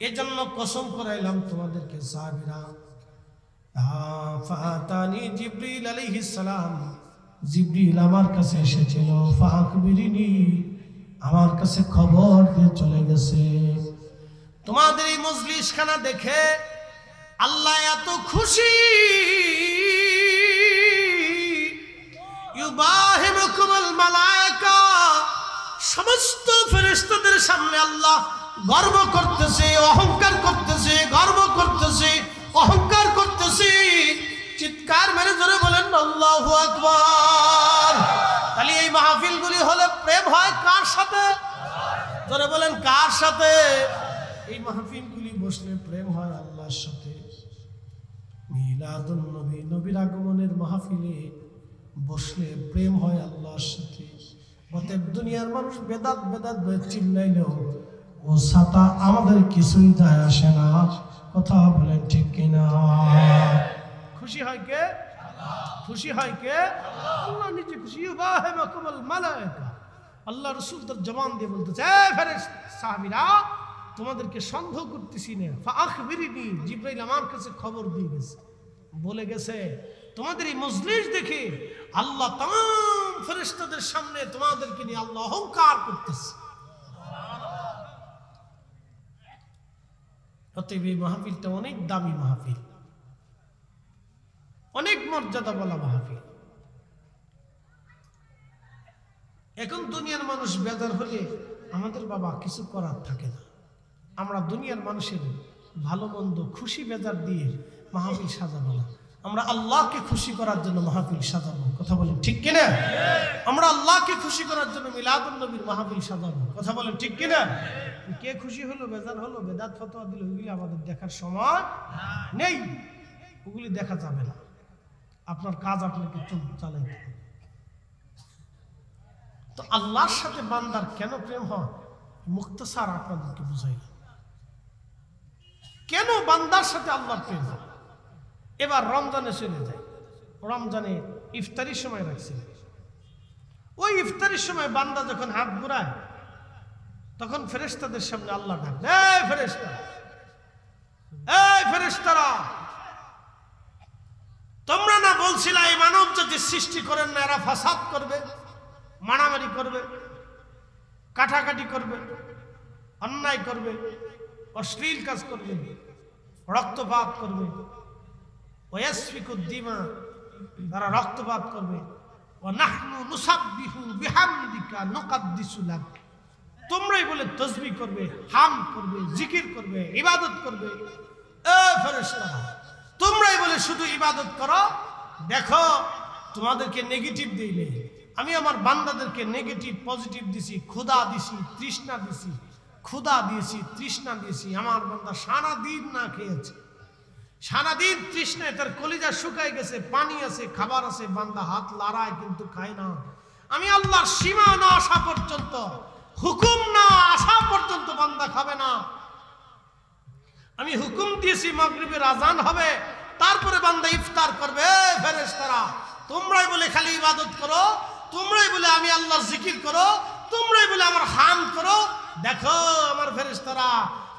এজন্য কসম করাইলাম তোমাদেরকে। সাহাবীরা, ফাতানি জিবরিল আলাইহিস সালাম, জিবরিল আমার কাছে এসেছিল, ফাআখবিরিনি, আমার কাছে খবর দিয়ে চলে গেছে, তোমাদের এই মজলিসখানা দেখে আল্লাহ এত খুশি, ইউবাহিমুকুমুল মালায়েকা, সমস্ত ফেরেশতাদের সামনে আল্লাহ গর্ব করতেছে, অহংকার করতেছে, গর্ব করতেছে, অহংকার করতেছে। চিৎকার মেরে জোরে বলেন আল্লাহু আকবার। তাহলে এই মাহফিলগুলি হলে প্রেম হয় কার সাথে? জোরে বলেন কার সাথে? এই মাহফিলগুলি বসলে প্রেম হয় আল্লাহর সাথে। মিলাদুন নবী, নবীর আগমনের মাহফিলে বসলে প্রেম হয় আল্লাহর সাথে। অতএব দুনিয়ার মানুষ বেদাত বেদাত চিল্লাইলেও ও সাতা আমাদের কিছুই যায় আসে না। কথা বলেন ঠিক কিনা? খুশি হয় কে? খুশি হয় কে? আল্লাহ নিজে খুশি। ইউবাহিকুমুল মালায়েকা, আল্লাহ রাসূল তার জবান দিয়ে বলতেছে, এ ফেরেশতা সাহাবীরা, তোমাদেরকে সন্দেহ করতেছি না। ফাআখবিরনি, জিবরাইল আমার কাছে খবর দিয়ে গেছে, বলে গেছে তোমাদের এই মজলিস দেখে আল্লাহ तमाम ফেরেশতাদের সামনে তোমাদেরকে নিয়ে আল্লাহ অহংকার করতেছে। অতএব এই মাহফিলটা অনেক দামি মাহফিল, অনেক মর্যাদা বলা মাহফিল। এখন দুনিয়ার মানুষ বেজার হলে আমাদের বাবা কিছু করার থাকে না। আমরা দুনিয়ার মানুষের ভালো মন্দ খুশি বেজার দিয়ে মাহফিল সাজাবো না, আমরা আল্লাহকে খুশি করার জন্য মাহফিল সাজাবো। কথা বলেন ঠিক কিনা? আমরা আল্লাহকে খুশি করার জন্য মিলাদুন নবীর মাহফিল সাজাবো। কথা বলেন ঠিক কিনা? কে খুশি হলো বেজার হলো বেদাত ফতোয়া দিল, ওইগুলি আমাদের দেখার সময় নেই, ওগুলি দেখা যাবে না। আপনার কাজ আপনাকে চালাইতে হবে। তো আল্লাহর সাথে বান্দার কেন প্রেম হয় মুখতাসার আপনাদেরকে বুঝাইলাম। কেন বান্দার সাথে আল্লাহর প্রেম হয়? এবার রমজানে চলে যায়, রমজানে ইফতারির সময় রাখছে, ওই ইফতারির সময় বান্দা যখন হাত ঘুরায় তখন ফেরেশতাদের সামনে আল্লাহ ডাক, এই ফেরেশতা, এই ফেরেশতারা, তোমরা না বলছিলা এই মানব জাতি সৃষ্টি করেন না, এরা ফাসাদ করবে, মারামারি করবে, কাটাকাটি করবে, অন্যায় করবে, অশ্লীল কাজ করবে, রক্তপাত করবে, ওয়াসফিকুদ্দিমা, তারা রক্তপাত করবে, ওয়া নাহনু নুসাব্বিহু বিহামদিকা নুকাদ্দিসু লাক, তোমরাই বলে তাসবিহ করবে, হাম করবে, জিকির করবে, ইবাদত করবে। এ ফেরেশতারা, তোমরাই বলে শুধু ইবাদত করো। দেখো তোমাদেরকে নেগেটিভ দেই নেই, আমি আমার বান্দাদেরকে নেগেটিভ পজিটিভ দিছি, ক্ষুধা দিছি, তৃষ্ণা দিছি, ক্ষুধা দিয়েছি, তৃষ্ণা দিয়েছি। আমার বান্দা সারাদিন না খেয়েছে, সারাদিন তৃষ্ণায় তার কলিজা শুকায় গেছে, পানি আছে, খাবার আছে, বান্দা হাত লড়ায় কিন্তু খায় না। আমি আল্লাহর সীমা না আসা পর্যন্ত, হুকুম না আসা পর্যন্ত বান্দা খাবে না। আমি হুকুম দিয়েছি মাগরিবের আজান হবে, তারপরে বান্দা ইফতার করবে। ফেরেশতারা, তোমরাই বলে খালি ইবাদত করো, তোমরাই বলে আমি আল্লাহর জিকির করো, তোমরাই বলে আমার হাম করো। দেখো আমার ফেরেশতারা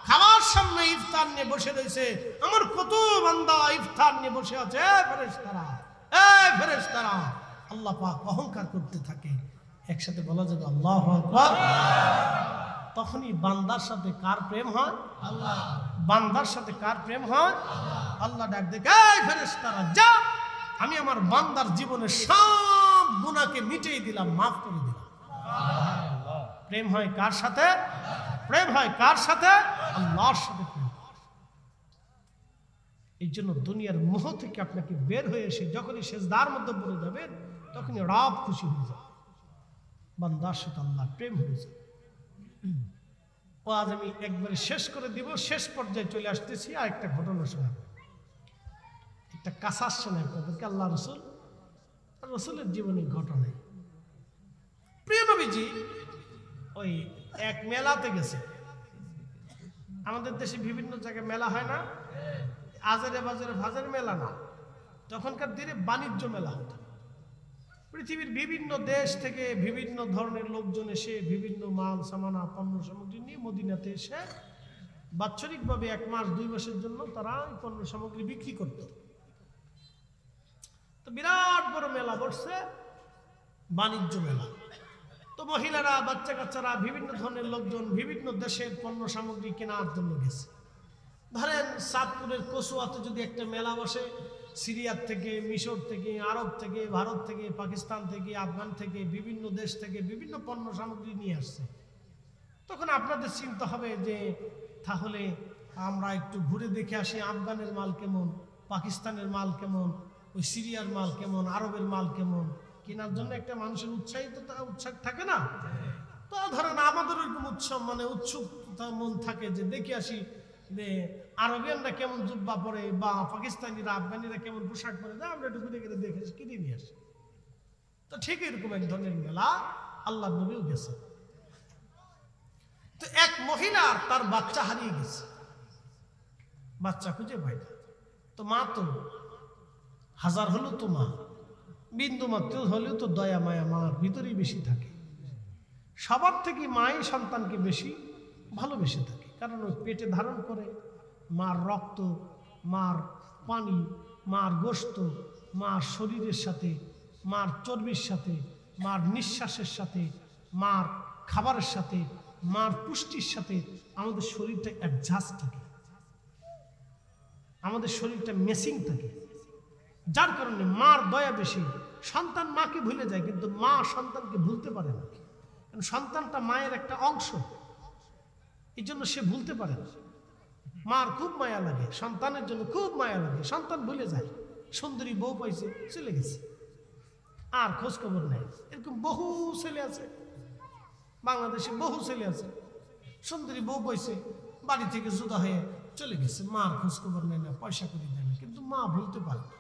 খাবার সামনে ইফতার নিয়ে বসে রয়েছে, আমার কত বান্দা ইফতার নিয়ে বসে আছে। ফেরেশতারা, এই ফেরেশতারা, আল্লাহ পাক অহংকার করতে থাকে। একসাথে বলা যাবে আল্লাহু আকবার। তখনই বান্দার সাথে কার প্রেম হয়? আল্লাহ। বান্দার সাথে কার প্রেম হয়? আল্লাহ ডাক দেখে, এই ফেরেশতারা যা, আমি আমার বান্দার জীবনের সব গুনাহকে মিটিয়ে দিলাম, মাফ করে দিলাম। প্রেম হয় কার সাথে? প্রেম হয় কার সাথে? আল্লাহর সাথে প্রেম। এই জন্য দুনিয়ার মোহ থেকে আপনাকে বের হয়ে এসে যখনই সেজদার মধ্যে পড়ে যাবেন তখনই রব খুশি হয়ে যাবে, বান্দার সাথে আল্লাহ প্রেম হয়ে যাবে। ও আজ আমি একবারে শেষ করে দিব, শেষ পর্যায়ে চলে আসতেছি। আর একটা ঘটনা শোনাবো, একটা কাসাস শোনাই আপনাদেরকে, আল্লাহ রসুলের জীবনের ঘটনায়। প্রিয় নবীজি ওই এক মেলাতে গেছে। আমাদের দেশে বিভিন্ন জায়গায় মেলা হয় না, আজারে বাজারে ভাজের মেলা না, তখনকার দিনে বাণিজ্য মেলা হতো। পৃথিবীর বিভিন্ন দেশ থেকে বিভিন্ন ধরনের লোকজন এসে বিভিন্ন মাল সামানা পণ্য সামগ্রী নিয়ে মদিনাতে এসে বাৎসরিকভাবে 1 মাস 2 মাসের জন্য তারা এই পণ্য সামগ্রী বিক্রি করত। তো বিরাট বড় মেলা বসছে, বাণিজ্য মেলা। তো মহিলারা, বাচ্চা কাচ্চারা, বিভিন্ন ধরনের লোকজন বিভিন্ন দেশের পণ্য সামগ্রী কেনার জন্য গেছে। ধরেন চাঁদপুরের কচুয়াতে যদি একটা মেলা বসে, সিরিয়ার থেকে, মিশর থেকে, আরব থেকে, ভারত থেকে, পাকিস্তান থেকে, আফগান থেকে, বিভিন্ন দেশ থেকে বিভিন্ন পণ্য সামগ্রী নিয়ে আসছে, তখন আপনাদের চিন্তা হবে যে তাহলে আমরা একটু ঘুরে দেখে আসি আফগানের মাল কেমন, পাকিস্তানের মাল কেমন, ওই সিরিয়ার মাল কেমন, আরবের মাল কেমন। কেনার জন্য একটা মানুষের উৎসাহ থাকে না? তো ধরেন আমাদের ওইরকম উৎসুকতা মন থাকে যে দেখে আসি যে আরবিয়ানরা কেমন জুব্বা পরে বা পাকিস্তানিরা আফগানিরা কেমন পোশাক পরে, আমরা একটু ঘুরে ঘুরে দেখে আসি, কিনে নিয়ে আসি। তো ঠিক এরকম এক ধরনের মেলা আল্লাহ নবীও গেছে। তো এক মহিলা তার বাচ্চা হারিয়ে গেছে। বাচ্চা খুঁজে পায় না। তো মা তো হাজার হলেও তো মা, বিন্দু মাত্র হলেও তো দয়া মায়া মার ভিতরেই বেশি থাকে। সবার থেকে মাই সন্তানকে বেশি ভালোবেসে থাকে, কারণ ওই পেটে ধারণ করে মার রক্ত, মার পানি, মার গোশত, মার শরীরের সাথে, মার চর্বির সাথে, মার নিঃশ্বাসের সাথে, মার খাবারের সাথে, মার পুষ্টির সাথে আমাদের শরীরটা অ্যাডজাস্ট থাকে, আমাদের শরীরটা মেসিং থাকে। যার কারণে মার দয়া বেশি। সন্তান মাকে ভুলে যায়, কিন্তু মা সন্তানকে ভুলতে পারে না, কারণ সন্তানটা মায়ের একটা অংশ, এই জন্য সে ভুলতে পারে না। মার খুব মায়া লাগে, সন্তানের জন্য খুব মায়া লাগে, সন্তান ভুলে যায়। সুন্দরী বউ পাইছে, চলে গেছে, আর খোঁজ খবর নেই। এরকম বহু ছেলে আছে, বাংলাদেশে বহু ছেলে আছে, সুন্দরী বউ পাইছে, বাড়ি থেকে জুদা হয়ে চলে গেছে, মার খোঁজ খবর নেয় না, পয়সা করে দেয় না, কিন্তু মা ভুলতে পারে না।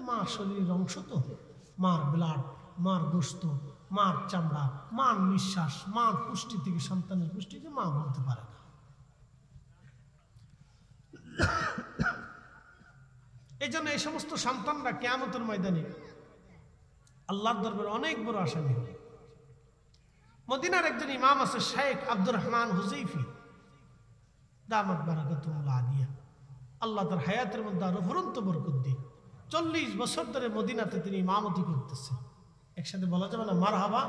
মার শরীরের অংশ তো, মার ব্লাড, মার গোশত, মার চামড়া, মার নিঃশ্বাস, মার পুষ্টি থেকে সন্তানের পুষ্টি, যে মা বলতে পারে না। এই জন্য এই সমস্ত সন্তানরা কিয়ামতের ময়দানে আল্লাহর দরবারে অনেক বড় আসামি হবে। মদিনার একজন ইমাম আছে, শেখ আব্দুর রহমান হুযাইফি দামাত বারাকাতুল্লাহ আলিয়া, আল্লাহ তার হায়াতের মধ্যে আরো অফুরন্ত বরকত দিয়ে 40 বছর ধরে মদিনাতে তিনি ইমামতি করতেছেন। একসাথে বলা যাবে না মারহাবা?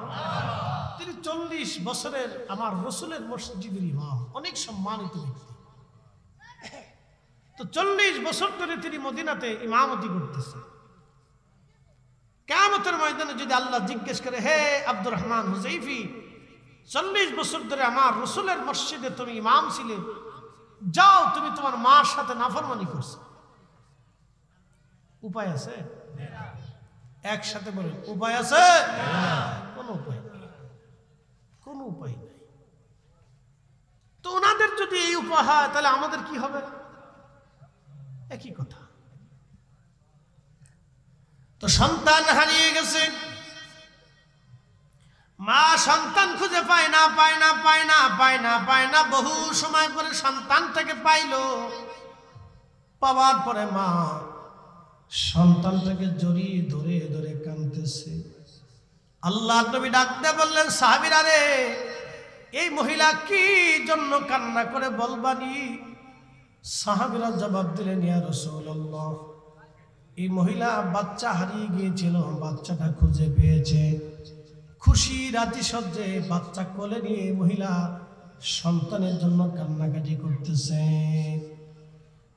তিনি 40 বছরের আমার রসুলের মসজিদের ইমাম, অনেক সম্মানিত ব্যক্তি। তো 40 বছর ধরে তিনি মদিনাতে ইমামতি করতেছেন। কিয়ামতের ময়দানে যদি আল্লাহ জিজ্ঞেস করে, হে আব্দুর রহমান হুযাইফি, 40 বছর ধরে আমার রসুলের মসজিদে তুমি ইমাম ছিলে, যাও তুমি তোমার মার সাথে নাফরমানি করছো, উপায় আছে? একসাথে বলেন, উপায় আছে? কোন উপায় নেই, কোন উপায় নাই। তো ওনাদের যদি এই উপায় হয়, তাহলে আমাদের কি হবে? একই কথা। তো সন্তান হারিয়ে গেছে, মা সন্তান খুঁজে পায় না, পায় না, পায় না, পায় না, পায় না। বহু সময় পরে সন্তানটাকে পাইলো, পাওয়ার পরে মা সন্তানটাকে জড়িয়ে ধরে ধরে কাঁদতেছে। আল্লাহ নবী ডাকতে বললেন, সাহাবীরা রে, এই মহিলা কি জন্য কান্না করে বলবানি? সাহাবীরা জবাব দিলেন, ইয়া রাসূলুল্লাহ, এই মহিলা বাচ্চা হারিয়ে গিয়েছিল, বাচ্চাটা খুঁজে পেয়েছে। খুশি রাতি সজ্জে বাচ্চা কোলে নিয়ে মহিলা সন্তানের জন্য কান্নাকাটি করতেছে।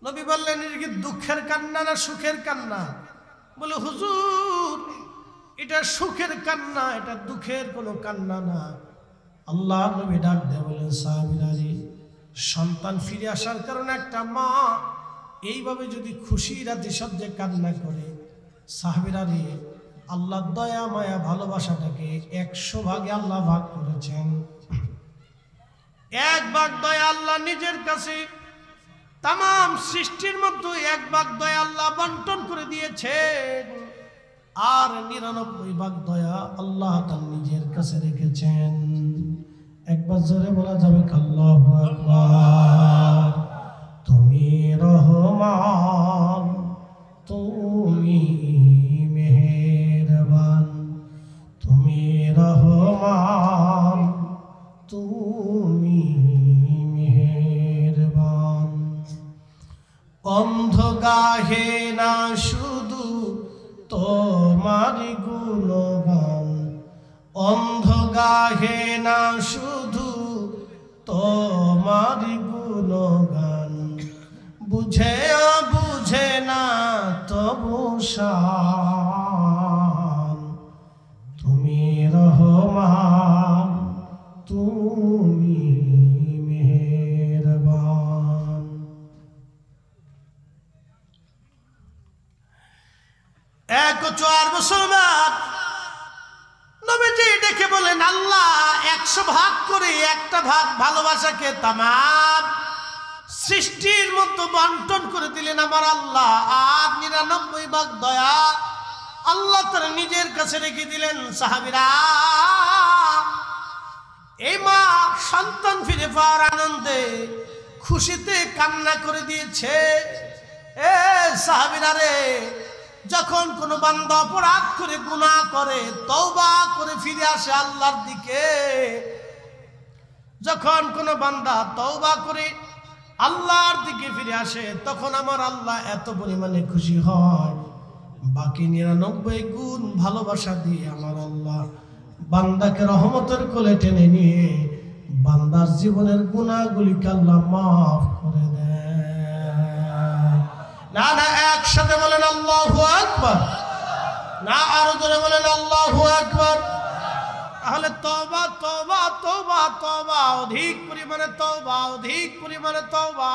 নবী বললেন, এটা কি দুঃখের কান্না না সুখের কান্না? বলে, হুজুর, এটা সুখের কান্না, এটা দুঃখের কোনো কান্না না। আল্লাহ নবী ডাক দিয়ে বলেন, সাহাবীরা রে, সন্তান ফিরে আসার কারণে একটা মা এইভাবে যদি খুশি রাতি সজ্জে কান্না করে, সাহাবীরা রে, আল্লাহ দয়া মায়া ভালোবাসাটাকে 100 ভাগে আল্লাহ ভাগ করেছেন। 1 ভাগ দয়া আল্লাহ নিজের কাছে, তাম সৃষ্টির মধ্যে 1 ভাগ দয়া আল্লাহ বন্টন করে দিয়েছেন, আর 99 ভাগ দয়া আল্লাহ তার নিজের কাছে রেখেছেন। একবার জোরে বলা যাবে আল্লাহু আকবার। তুমি রহমান, তুমি মেহেরবান, তুমি রহমান, তুমি মেহেরবান। অন্ধ গাহে না শুধু তোমার গুণগান, অন্ধ গাহে না শুধু তোমার গুণগান, বুঝে বুঝে না তবু শান, তুমি রহমান, তুমি মেহেরবান। 104 বছর বাদ নবীজি ডেকে বলেন, আল্লাহ 100 ভাগ করে 1টা ভাগ ভালোবাসাকে তাম সৃষ্টির মতো বন্টন করে দিলেন আমার আল্লাহ, আর 99 ভাগ দয়া আল্লাহ তার নিজের কাছে রেখে দিলেন। সাহাবীরা, এই মা সন্তান ফিরে পাওয়ার আনন্দে খুশিতে কান্না করে দিয়েছে। এ সাহাবীরা রে, যখন কোনো বান্দা অপরাধ করে গুনাহ করে তওবা করে ফিরে আসে আল্লাহর দিকে, যখন কোনো বান্দা তওবা করে আল্লাহর দিকে ফিরে আসে, তখন আমার আল্লাহ এত পরিমাণে খুশি হয়, বাকি 99 গুণ ভালোবাসা দিয়ে আমার আল্লাহ বান্দাকে রহমতের কোলে টেনে নিয়ে বান্দার জীবনের গুনাহগুলিকে আল্লাহ মাফ করে দেয়। না না, একসাথে বলেন আল্লাহু আকবার। না, আরো জোরে বলেন আল্লাহু আকবার। তাহলে তওবা তওবা তওবা তওবা, অধিক পরিমাণে তওবা, অধিক পরিমাণে তওবা।